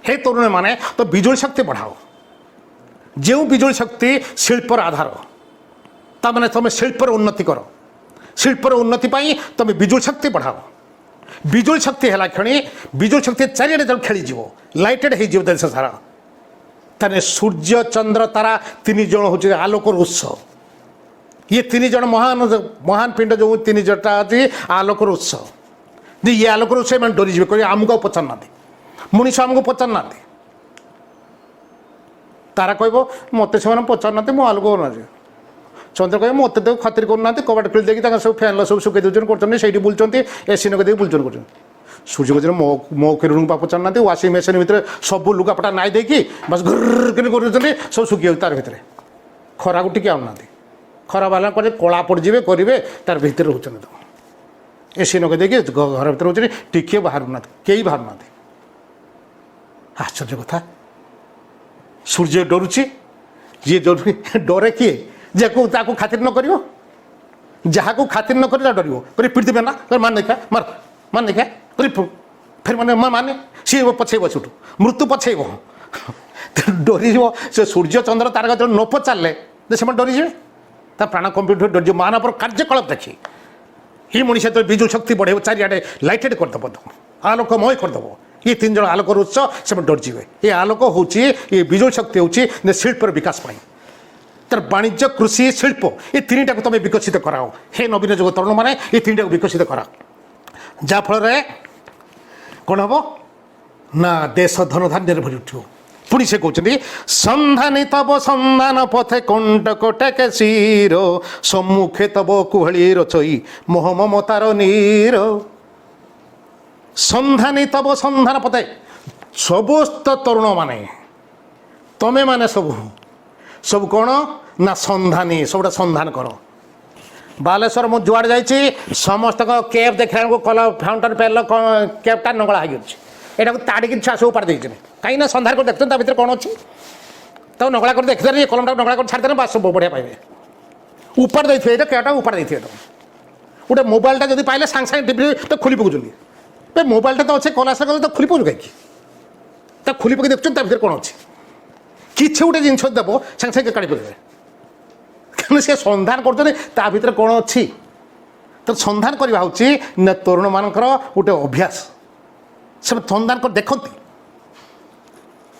ହେ ତରୁଣମାନେ, ତ ବିଜୁଳି ଶକ୍ତି ବଢ଼ାଅ। ଯେଉଁ ବିଜୁଳି ଶକ୍ତି ଶିଳ୍ପର ଆଧାର, ତାମାନେ ତୁମେ ଶିଳ୍ପର ଉନ୍ନତି କର। ଶିଳ୍ପର ଉନ୍ନତି ପାଇଁ ତୁମେ ବିଜୁଳି ଶକ୍ତି ବଢ଼ାଅ। ବିଜୁଳି ଶକ୍ତି ହେଲା କ୍ଷଣି ବିଜୁଳି ଶକ୍ତି ଚାରିଆଡ଼େ ଯେତେବେଳେ ଖେଳିଯିବ, ଲାଇଟେଡ଼ ହେଇଯିବ ଦେଶ ସାରା, ତାହେଲେ ସୂର୍ଯ୍ୟ ଚନ୍ଦ୍ର ତାରା ତିନି ଜଣ ହେଉଛି ଆଲୋକର ଉତ୍ସ। ଇଏ ତିନି ଜଣ ମହାନ ପିଣ୍ଡ ଯେଉଁ ତିନି ଜଣଟା ଅଛି ଆଲୋକର ଉତ୍ସ। ଯେ ଇଏ ଆଲୋକର ଉତ୍ସ, ଏମାନେ ଡରିଯିବେ, କହିବେ ଆମକୁ ଆଉ ପଚାରୁନାହାନ୍ତି, ମଣିଷ ଆମକୁ ପଚାରୁନାହାନ୍ତି। ତାରା କହିବ ମୋତେ ସେମାନେ ପଚାରୁନାହାନ୍ତି, ମୁଁ ଆଲୋକ କରୁନାହାନ୍ତି। ଚନ୍ଦ୍ର କହିବେ ମୋତେ ତ ଖାତିର କରୁନାହାନ୍ତି, କବାଟ ଖୋଲି ଦେଇକି ତାଙ୍କର ସବୁ ଫ୍ୟାନ୍ ସବୁ ଶୁକେଇ ଦେଉଛନ୍ତି, କରୁଛନ୍ତି, ସେଇଠି ବୁଲୁଛନ୍ତି, ଏସି ନଗେଇ ଦେଇକି ବୁଲୁଛନ୍ତି, କରୁଛନ୍ତି। ସୂର୍ଯ୍ୟ କହୁଛନ୍ତି ମୋ କିରଣକୁ ବା ପଚାରୁନାହାନ୍ତି, ୱାସିଂ ମେସିନ୍ ଭିତରେ ସବୁ ଲୁଗାପଟା ନାଇ ଦେଇକି ବାସ୍ ଘର କିଣି କରୁଛନ୍ତି, ସବୁ ଶୁକି ଯାଉଛି ତାର ଭିତରେ। ଖରାକୁ ଟିକେ ଆଣୁନାହାନ୍ତି, ଖରା ବାଲା ପରେ କଳା ପଡ଼ିଯିବେ, କରିବେ, ତାର ଭିତରେ ରହୁଛନ୍ତି। ତ ଏସି ନଗେଇ ଦେଇକି ଘର ଭିତରେ ରହୁଛନ୍ତି, ଟିକିଏ ବାହାରୁନାହାନ୍ତି, କେହି ବାହାରୁନାହାନ୍ତି। ଆଶ୍ଚର୍ଯ୍ୟ କଥା। ସୂର୍ଯ୍ୟ ଡରୁଛି, ଯିଏ ଡରେ କିଏ? ଯାହାକୁ ତାକୁ ଖାତିର ନ କରିବ, ଯାହାକୁ ଖାତିର ନ କରି ତା ଡରିବ, କରି ପିଟି ଦେବେ ନା, ମାନ ଦେଖିଆ ମାର, ମାନ ଦେଖିଆ କରି ଫେର ମାନେ ମାନେ ସିଏ ପଛେଇବ, ସେଠୁ ମୃତ୍ୟୁ ପଛେଇବ, ଡରିଯିବ। ସେ ସୂର୍ଯ୍ୟ ଚନ୍ଦ୍ର ତାର ଯେତେବେଳେ ନ ପଚାରିଲେ ସେମାନେ ଡରିଯିବେ, ତା ପ୍ରାଣ କମ୍ପ୍ୟୁଟର ଡରିଯିବ। ମାନବର କାର୍ଯ୍ୟକଳାପ ଦେଖି ହିଁ ମଣିଷ ଯେତେବେଳେ ବିଜୁଳି ଶକ୍ତି ବଢ଼େଇବ, ଚାରିଆଡ଼େ ଲାଇଟେଡ଼ କରିଦେବ, ଆଲୋକମୟ କରିଦେବ। ये तीन जन आलोकर उत्स से डरजे। ये आलोक हूँ ये बिजुली शक्ति हूँ शिल्पर विकास तार वाणिज्य कृषि शिल्प ये तीन टाक तुम विकसित कराओ। हे नवीन जुग तरुण मैंने ये तीन टाक विकसित करा जहाँफल कौन हम ना देश धन धान्य भरी उठ। पुणी से कहते सन्धानी तब सन्धान पथे कंटक टेके शिर सम्मुखे तब कुहली रचई मोह ममतार नीर। ସନ୍ଧାନୀ ତବ ସନ୍ଧାନ ପତେ ସମସ୍ତ ତରୁଣ ମାନେ ତମେ ମାନେ ସବୁ ସବୁ କ'ଣ ନା ସନ୍ଧାନୀ ସବୁଟା ସନ୍ଧାନ କର। ବାଲେଶ୍ୱର ମୁଁ ଯୁଆଡ଼େ ଯାଇଛି ସମସ୍ତଙ୍କ କ୍ୟାବ୍ ଦେଖିଲାବେଳକୁ କଲର ଫାଉଣ୍ଟେନ୍ ପେନ୍ର କ୍ୟାବ୍ଟା ନଙ୍ଗଳା ହେଇଯାଉଛି। ଏଟାକୁ ତାଡ଼ିକି ଛୁଆ ସବୁ ଉପାଡ଼ି ଦେଇଛନ୍ତି କାହିଁକିନା ସନ୍ଧାନ କରି ଦେଖୁଛନ୍ତି ତା ଭିତରେ କ'ଣ ଅଛି। ତାକୁ ନଙ୍ଗଳା କରି ଦେଖିଦେଲେ କଲମଟାକୁ ନଙ୍ଗଳା କରି ଛାଡ଼ିଦେଲେ ବାସ୍ ସବୁ ବଢ଼ିଆ ପାଇବେ। ଉପାଡ଼ି ଦେଇଥିବେ ଏଇଟା କ୍ୟାବ୍ଟା ଉପାଡ଼ି ଦେଇଥିବେ। ଏଇଟା ଗୋଟେ ମୋବାଇଲଟା ଯଦି ପାଇଲେ ସାଙ୍ଗେ ସାଙ୍ଗେ ଟିଭି ତ ଖୋଲି ପକାଉଛନ୍ତି। ଏ ମୋବାଇଲଟା ତ ଅଛି କଲାସ କଲେ ତ ଖୋଲି ପକାଉଛୁ କାହିଁକି? ତା ଖୋଲି ପକାଇ ଦେଖୁଛନ୍ତି ତା ଭିତରେ କ'ଣ ଅଛି। କିଛି ଗୋଟେ ଜିନିଷ ଦେବ ସାଙ୍ଗେ ସାଙ୍ଗେ କାଢ଼ି ପକାଇବେ କାରଣ ସେ ସନ୍ଧାନ କରୁଛନ୍ତି ତା ଭିତରେ କ'ଣ ଅଛି। ତ ସନ୍ଧାନ କରିବା ହେଉଛି ନା ତରୁଣମାନଙ୍କର ଗୋଟେ ଅଭ୍ୟାସ। ସେମାନେ ସନ୍ଧାନ କରି ଦେଖନ୍ତି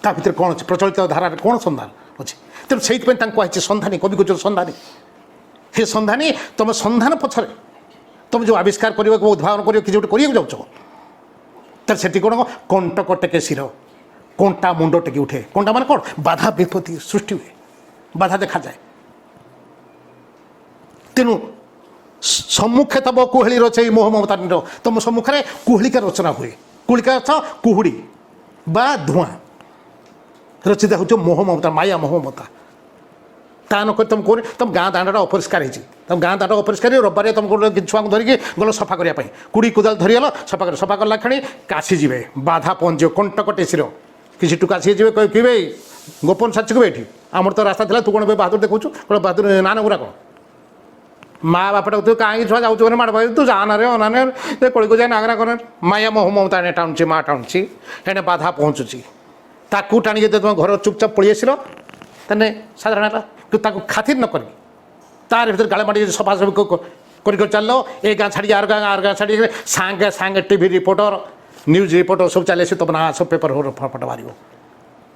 ତା ଭିତରେ କ'ଣ ଅଛି, ପ୍ରଚଳିତ ଧାରାରେ କ'ଣ ସନ୍ଧାନ ଅଛି। ତେଣୁ ସେଇଥିପାଇଁ ତାଙ୍କୁ କୁହାଯାଇଛି ସନ୍ଧାନୀ, କବି କହୁଛନ୍ତି ସନ୍ଧାନୀ। ହେ ସନ୍ଧାନୀ, ତୁମେ ସନ୍ଧାନ ପଛରେ ତୁମେ ଯେଉଁ ଆବିଷ୍କାର କରିବାକୁ ଉଦ୍ଭାବନ କରିବ କିଛି ଗୋଟେ କରିବାକୁ ଯାଉଛ ତାହେଲେ ସେଠି କ'ଣ କଣ୍ଟକ ଟେକେ ଶିର, କଣ୍ଟା ମୁଣ୍ଡ ଟେକି ଉଠେ। କଣ୍ଟା ମାନେ କ'ଣ? ବାଧା ବିପତ୍ତି ସୃଷ୍ଟି ହୁଏ, ବାଧା ଦେଖାଯାଏ। ତେଣୁ ସମ୍ମୁଖେ ତବ କୁହେଳି ରଚେଇ ମୋହ ମମତାର ତୁମ ସମ୍ମୁଖରେ କୁହେଳିକା ରଚନା ହୁଏ। କୁହେଳିକା ଅର୍ଥ କୁହୁଡ଼ି ବା ଧୂଆଁ, ରଚିତ ହେଉଛି ମୋହ ମମତା, ମାୟା ମୋହ ମମତା। ତା ନକରି ତୁମେ କହୁନି ତୁମ ଗାଁ ଦାଣ୍ଡଟା ଅପରିଷ୍କାର ହେଇଛି, ତୁମ ଗାଁ ଦାଣ୍ଡ ଅପରିଷ୍କାର ରବିବାର ତୁମ ଛୁଆଙ୍କୁ ଧରିକି ଗଲ ସଫା କରିବା ପାଇଁ, କୁଡ଼ି କୋଦାଳ ଧରିଗଲ ସଫା କର, ସଫା କଲା କ୍ଷଣି କାଶିଯିବେ, ବାଧା ପହଞ୍ଚିବ, କଣ୍ଟକ ଟେସିର କିଛି ଟୁ କାଶିଯିବେ। କହିବେ ଗୋପନ ସାଚିବେ ଏଠି ଆମର ତ ରାସ୍ତା ଥିଲା, ତୁ କ'ଣ ବାହାଦୁର ଦେଖାଉଛୁ, କ'ଣ ବାହାଦୁର ନା ନା ଗୁଡ଼ା କ'ଣ। ମା ବାପଟାକୁ ତୁ କାହିଁକି ଛୁଆ ଯାଉଛୁ ମାନେ ମାଡ଼ ପାଇ ତୁ ଜାନାରେ ଅନାନେ କଳିକୁ ଯାଏ ନାଗରା କରେ। ମାୟା ମୋହ ମମତା ଏଣେ ଟାଣୁଛି, ମା ଟାଣୁଛି, ଏଣେ ବାଧା ପହଞ୍ଚୁଛି। ତାକୁ ଟାଣିକି ଯଦି ତୁମ ଘର ଚୁପଚାପ ପଳେଇ ଆସିଲ ତାହେଲେ ସାଧାରଣ ହେଲା। କିନ୍ତୁ ତାକୁ ଖାତିର ନ କରି ତାର ଭିତରେ ଗାଳି ମାଡ଼ି ସଫାସଫି କରି ଚାଲିଲ, ଏ ଗାଁ ଛାଡ଼ି ଆର ଗାଁ ଛାଡ଼ି ସାଙ୍ଗେ ସାଙ୍ଗେ ଟିଭି ରିପୋର୍ଟର, ନ୍ୟୁଜ୍ ରିପୋର୍ଟର ସବୁ ଚାଲି ଆସିବ, ତୁମ ନାଁ ସବୁ ପେପର ଫଟୋ ବାହାରିବ।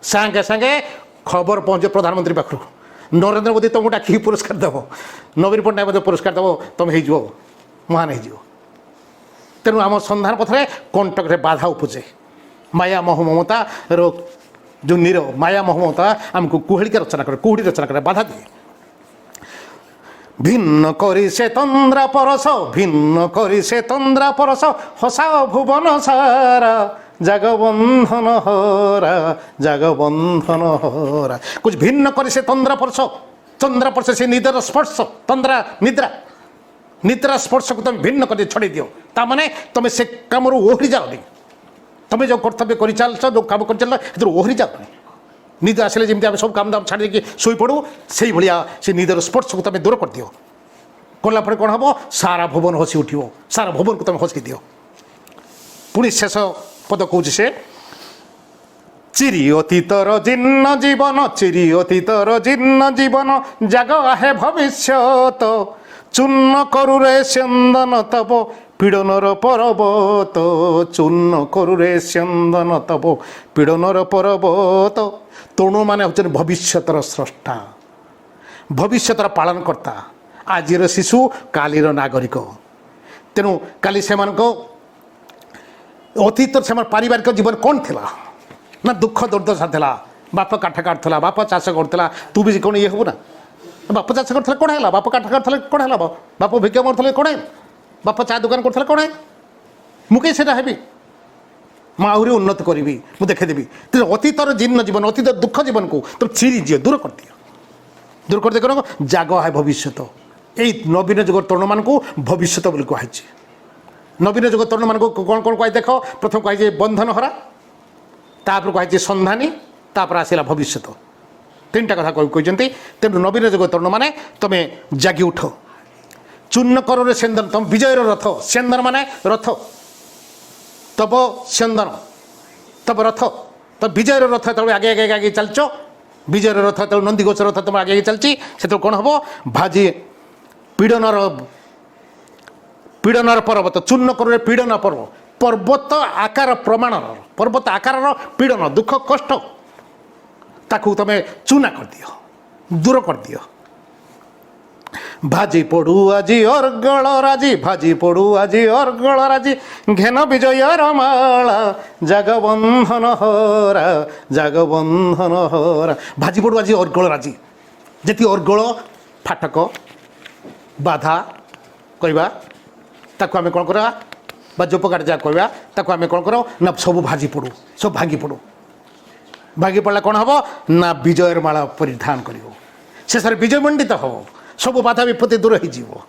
ସାଙ୍ଗେ ସାଙ୍ଗେ ଖବର ପହଞ୍ଚିବ ପ୍ରଧାନମନ୍ତ୍ରୀ ପାଖରୁ। ନରେନ୍ଦ୍ର ମୋଦି ତୁମକୁ ଡାକିକି ପୁରସ୍କାର ଦେବ, ନବୀନ ପଟ୍ଟନାୟକ ମଧ୍ୟ ପୁରସ୍କାର ଦେବ, ତୁମେ ହେଇଯିବ ମହାନ ହେଇଯିବ। ତେଣୁ ଆମ ସନ୍ଧାନ ପଥରେ କଣ୍ଟକରେ ବାଧା ଉପୁଜେ। ମାୟା ମୋହ ମମତାର ଯେଉଁ ନୀର, ମାୟା ମୋହ ମମତା ଆମକୁ କୁହେଳିକା ରଚନା କରେ, କୁହୁଡ଼ି ରଚନା କରେ, ବାଧା ଦିଏ। ଭିନ୍ନ କରି ସେ ତନ୍ଦ୍ରା ପରଶ, ଭିନ୍ନ କରି ସେ ତନ୍ଦ୍ରା ପରଶ, ହସାଅ ଭୁବନ ସାରା, ଜାଗବନ୍ଧନ ହରା, ଜାଗବନ୍ଧନ ହରା। କୁछ ଭିନ୍ନ କରି ସେ ତନ୍ଦ୍ରା ପରଶ, ଚନ୍ଦ୍ରା ପରଶ ସେ ନିଦର ସ୍ପର୍ଶ, ତନ୍ଦ୍ରା ନିଦ୍ରା, ନିଦ୍ରା ସ୍ପର୍ଶକୁ ତୁମେ ଭିନ୍ନ କରି ଛଡ଼େଇ ଦିଅ। ତାମାନେ ତୁମେ ସେ କାମରୁ ଓହରି ଯାଅନି। ତୁମେ ଯେଉଁ କର୍ତ୍ତବ୍ୟ କରିଚାଲିଛ, ଯେଉଁ କାମ କରିଚାଲିଛ ସେଥିରୁ ଓହରି ଯାଅନି। ନିଦ ଆସିଲେ ଯେମିତି ଆମେ ସବୁ କାମ ଦାମ ଛାଡ଼ି ଦେଇକି ଶୋଇପଡ଼ୁ, ସେଇଭଳିଆ ସେ ନିଦର ସ୍ପର୍ଶକୁ ତୁମେ ଦୂର କରିଦିଅ। କଲା ପରେ କ'ଣ ହେବ? ସାରା ଭୁବନ ହସି ଉଠିବ, ସାରା ଭୁବନକୁ ତୁମେ ହସି ଦିଅ। ପୁଣି ଶେଷ ପଦ କହୁଛି ସେ, ଚିରି ଅତୀତର ଜୀର୍ଣ୍ଣ ଜୀବନ, ଚିରି ଅତୀତର ଜୀର୍ଣ୍ଣ ଜୀବନ, ଜାଗ ଆହେ ଭବିଷ୍ୟତ, ଚୂର୍ଣ୍ଣ କରୁରେ ସ୍ୟନ୍ଦନ ତବ ପୀଡ଼ନର ପର୍ବତ, ଚୂର୍ଣ୍ଣ କରୁରେ ସ୍ୟନ୍ଦନ ତବ ପୀଡ଼ନର ପର୍ବତ। ତରୁଣମାନେ ହେଉଛନ୍ତି ଭବିଷ୍ୟତର ସ୍ରଷ୍ଟା, ଭବିଷ୍ୟତର ପାଳନକର୍ତ୍ତା, ଆଜିର ଶିଶୁ କାଲିର ନାଗରିକ। ତେଣୁ କାଲି ସେମାନଙ୍କ ଅତୀତରେ ସେମାନେ ପାରିବାରିକ ଜୀବନ କ'ଣ ଥିଲା ନା ଦୁଃଖ ଦୁର୍ଦ୍ଦଶା ଥିଲା। ବାପ କାଠ କାଟୁଥିଲା, ବାପ ଚାଷ କରୁଥିଲା, ତୁ ବି କ'ଣ ଇଏ ହେବୁ ନା? ବାପ ଚାଷ କରୁଥିଲେ କ'ଣ ହେଲା? ବାପ କାଠ କାଟୁଥିଲେ କ'ଣ ହେଲା? ବାପ ଭିକ୍ଷା ମାରୁଥିଲେ କ'ଣ ହେଲା? ବାପ ଚା ଦୋକାନ କରୁଥିଲେ କ'ଣ ହେଲା? ମୁଁ କାହିଁ ସେଇଟା ହେବି? ମୁଁ ଆହୁରି ଉନ୍ନତି କରିବି, ମୁଁ ଦେଖେଇଦେବି। ତେଣୁ ଅତୀତର ଜୀର୍ଣ୍ଣ ଜୀବନ, ଅତୀତର ଦୁଃଖ ଜୀବନକୁ ତୁମେ ଚିରିଦିଅ, ଦୂର କରିଦିଅ। ଦୂର କରିଦିଅ କ'ଣ? ଜାଗ ଆହେ ଭବିଷ୍ୟତ। ଏଇ ନବୀନ ଯୁଗର ତରୁଣମାନଙ୍କୁ ଭବିଷ୍ୟତ ବୋଲି କୁହାଯାଇଛି। ନବୀନ ଯୁଗ ତରୁଣମାନଙ୍କୁ କ'ଣ କ'ଣ କୁହାଯାଇଛି ଦେଖ? ପ୍ରଥମ କୁହାଯାଇଛି ବନ୍ଧନ ହରା, ତାପରେ କୁହାଯାଇଛି ସନ୍ଧାନୀ, ତାପରେ ଆସିଲା ଭବିଷ୍ୟତ। ତିନିଟା କଥା କହିଛନ୍ତି। ତେଣୁ ନବୀନ ଯୁଗ ତରୁଣମାନେ ତୁମେ ଜାଗି ଉଠ। ଚୂର୍ଣ୍ଣ କରରେ ସ୍ୟନ୍ଦନ, ତୁମ ବିଜୟର ରଥ, ସ୍ୟନ୍ଦନ ମାନେ ରଥ, ତବ ସ୍ୟନ୍ଦନ ତବ ରଥ, ତ ବିଜୟର ରଥ ଯେତେବେଳେ ଆଗେ ଆଗେ ଆଗେ ଚାଲିଛ, ବିଜୟର ରଥ ଯେତେବେଳେ ନନ୍ଦିଘୋଷ ରଥ ତୁମ ଆଗେ ଆଗେ ଚାଲିଛି, ସେତେବେଳେ କ'ଣ ହେବ? ଭାଜି ପୀଡ଼ନର ପୀଡ଼ନର ପର୍ବତ, ଚୂର୍ଣ୍ଣ କରରେ ପୀଡ଼ନ ପର୍ବ, ପର୍ବତ ଆକାର ପ୍ରମାଣର, ପର୍ବତ ଆକାରର ପୀଡ଼ନ, ଦୁଃଖ କଷ୍ଟ, ତାକୁ ତୁମେ ଚୂନା କରିଦିଅ, ଦୂର କରିଦିଅ। ଭାଜି ପଡ଼ୁ ଆଜି ଅର୍ଗଳ ରାଜି, ଭାଜି ପଡ଼ୁ ଆଜି ଅର୍ଗଳ ରାଜି, ଘେନ ବିଜୟର ମାଳା, ଜାଗବନ୍ଧନ ହରା, ଜାଗବନ୍ଧନ ହରା। ଭାଜି ପଡ଼ୁ ଆଜି ଅର୍ଗଳ ରାଜି। ଯେତିକି ଅର୍ଗଳ ଫାଟକ ବାଧା କହିବା, ତାକୁ ଆମେ କ'ଣ କରିବା? बा जोपकाट जहाँ कहवा ताको आम कौन कर ना सब भाजी पड़ू सब भांगी पड़ू भांगी पड़े कौन हम ना विजयर माला परिधान कर शेष विजय मंडित हम सब बाधा विपत्ति दूर हो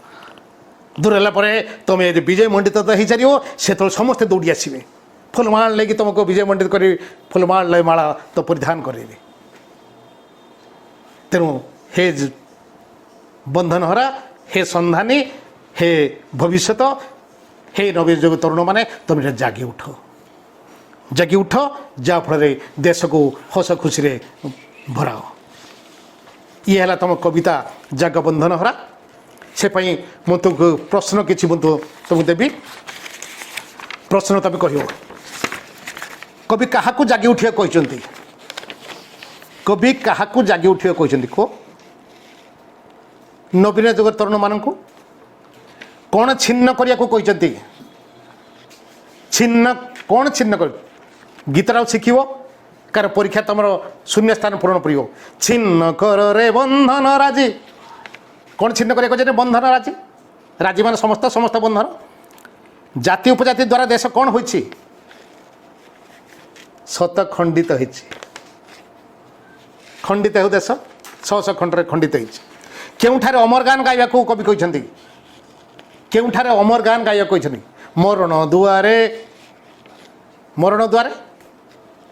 दूर है तुम विजय मंडित तो हो सार से समस्ते दौड़ी आसवे फुलमाल लेकिन तुमको विजय मंडित कर फुलमाल माला तो परिधान करेंगे तेणु हे बंधन हरा हे संधानी हे भविष्यत हे नवयुग तरुण मैंने तुम जागी उठ जहाँफल देश को हस खुशी भराओ ये है तुम कविता जाग बंधन हरा से मु तुमको प्रश्न किसी तुमको देवी प्रश्न तुम कह कवि क्या जागी उठा कहते कवि क्या जागी उठा कहते को नवीन जुग तरुण मान कौन छिन्न करने को कहते छिन्न कौन छिन्न कर गीतटा शिखब कार परीक्षा तुम शून्य स्थान पूरण पड़ो छिन्न कर रे बंधन राजी कौन छिन्न करने बंधन राजी राजी मान समस्त समस्त बंधन जाति उपजाति द्वारा देश कौन हो सत खंडित हो खंडित हो देश 600 खंड खंडित होठार अमर गान गाइबा को कवि कहते केउठार अमर गान गाइबा कहते मरण दुआरे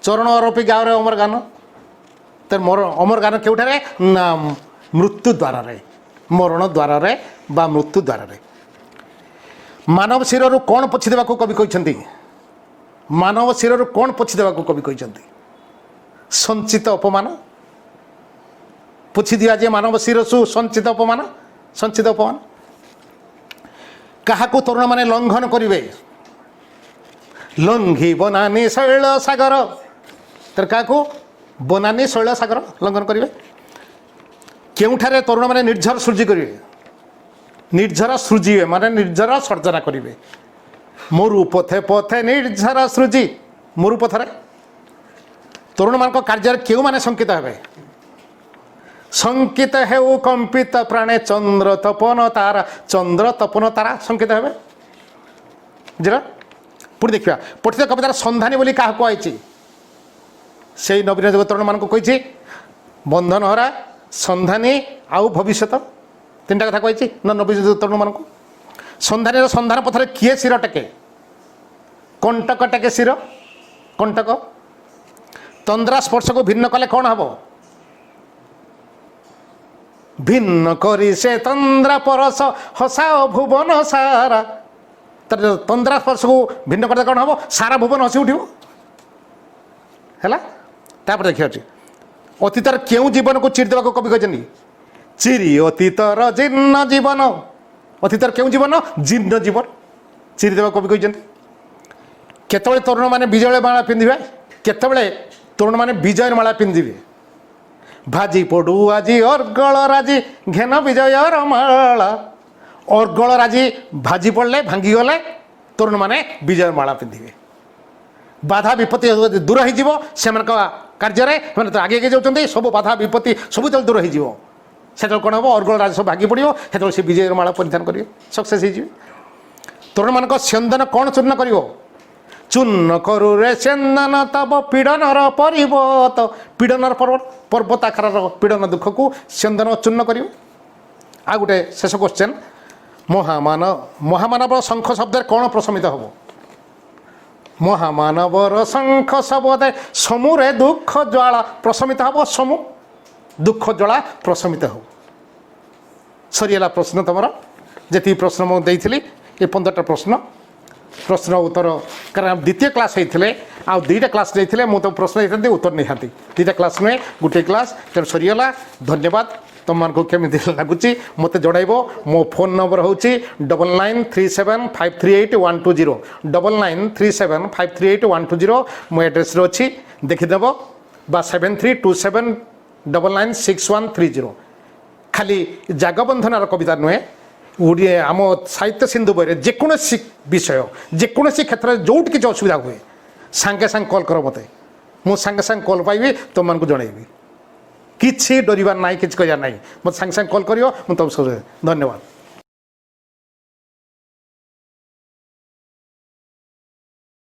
चरण आरोपी गाँव रे अमर गान तो अमर गान केउठारे ना मृत्यु द्वार मरण द्वार बा मृत्यु द्वार मानव शिरु कौन पोछीदेवा को कवि कहते मानव शिरु कौन पोछीदेवा को कवि कहते संचित अपमान पोछी दिया जे मानव शिरसु संचित अपमान क्या तरुण माने लंघन करेंगे लंघी बनानी शैल सागर तर क्या बनानी शैल सागर लंघन करेंगे केउठारे तरुण माने निर्झर सृजि करेंगे निर्झर सृजिवे माने निर्झर सर्जना करेंगे मरु पथे पथे निर्झर सृजि मरु पथरे तरुण मान कार्य क्यों माने संकित हे संकित हेउ कंपित प्राणे चंद्र तपन तारा संकित हे बुझल पुणी देखा पठित कवितार संधानी बोली क्या कहुई से नवीन जुग तरुण मान कही बंधन हरा संधानी आउ भविष्यत तीन कथा कही ना नवीन जुग तरुण मान संधानी संधान पथरे किए शिर टेके कंटक टेके शिर कंटक तंद्रा स्पर्श को भिन्न कले कौन हम भिन्न करी से तंद्रा परस हसाओ भुवन सारा तर तंद्रा स्पर्श को भिन्न करते कौन हम सारा भुवन हसी उठो है देखिए अच्छे अतीतर क्यों जीवन को चिरदेवा को कवि कहते चिरी अतीतर जीर्ण जीवन अतीतर क्यों जीवन जीर्ण जीवन चिरदेवा कवि कहते केतबले तरुण माने विजय माला पिंधे केतबले तरुण माने विजय माला पिंधे भाजी पड़ू आजी अर्गल राजी घेन विजयर माला अर्गल राजी भाजी पड़े भांगी गले तरुण माने विजय माला पिंधे बाधा विपत्ति दूर हो कार्य तो आगे जाऊँच सब बाधा विपत्ति सब जो दूर हो कौन हम अर्गल राजी सब भागी पड़ो से से विजय माला परिधान करेंगे सक्सेस हो तरुण मान चंदन कौन चूर्ण कर चूर्ण करु रे चंदन तब पीड़नर पर्वत पीड़नर पर्वत आकार पीड़न दुख को चंदन चूर्ण कर आ गोटे शेष क्वेश्चन महामानव शंख शब्द कौन प्रशमित हम महामानवर शंख शब्द समूरे दुख ज्वाला प्रशमित हम समू दुख ज्वाला प्रशमित हो सरीगला प्रश्न तुम जी प्रश्न मुझे ये 15टा प्रश्न उत्तर कारण द्वितीय क्लास होते आ दुईटा क्लास नहीं मुझे तो प्रश्न देते उत्तर नहीं दुईटा क्लास नुहे गोटे क्लास तेणु सरीगला धन्यवाद तुम मान केमी लगुच मत जड़ब मो फोन नंबर हूँ 9937538120 9937538120 मो एड्रेस अच्छी देखीदेव बा 7327996130 खाली जागबंधनार कविता नुहे ओडिया आम साहित्य सिंधु बही जेकोसी विषय जेकोसी क्षेत्र में जो किसी असुविधा हुए सांगे सांगे कॉल कर मत मु सांगे सांगे कॉल पाइबी तुम मानक जनइबी किसी डरबार ना कि कहबार ना मत सांगे सांगे कॉल कर तुम सब धन्यवाद।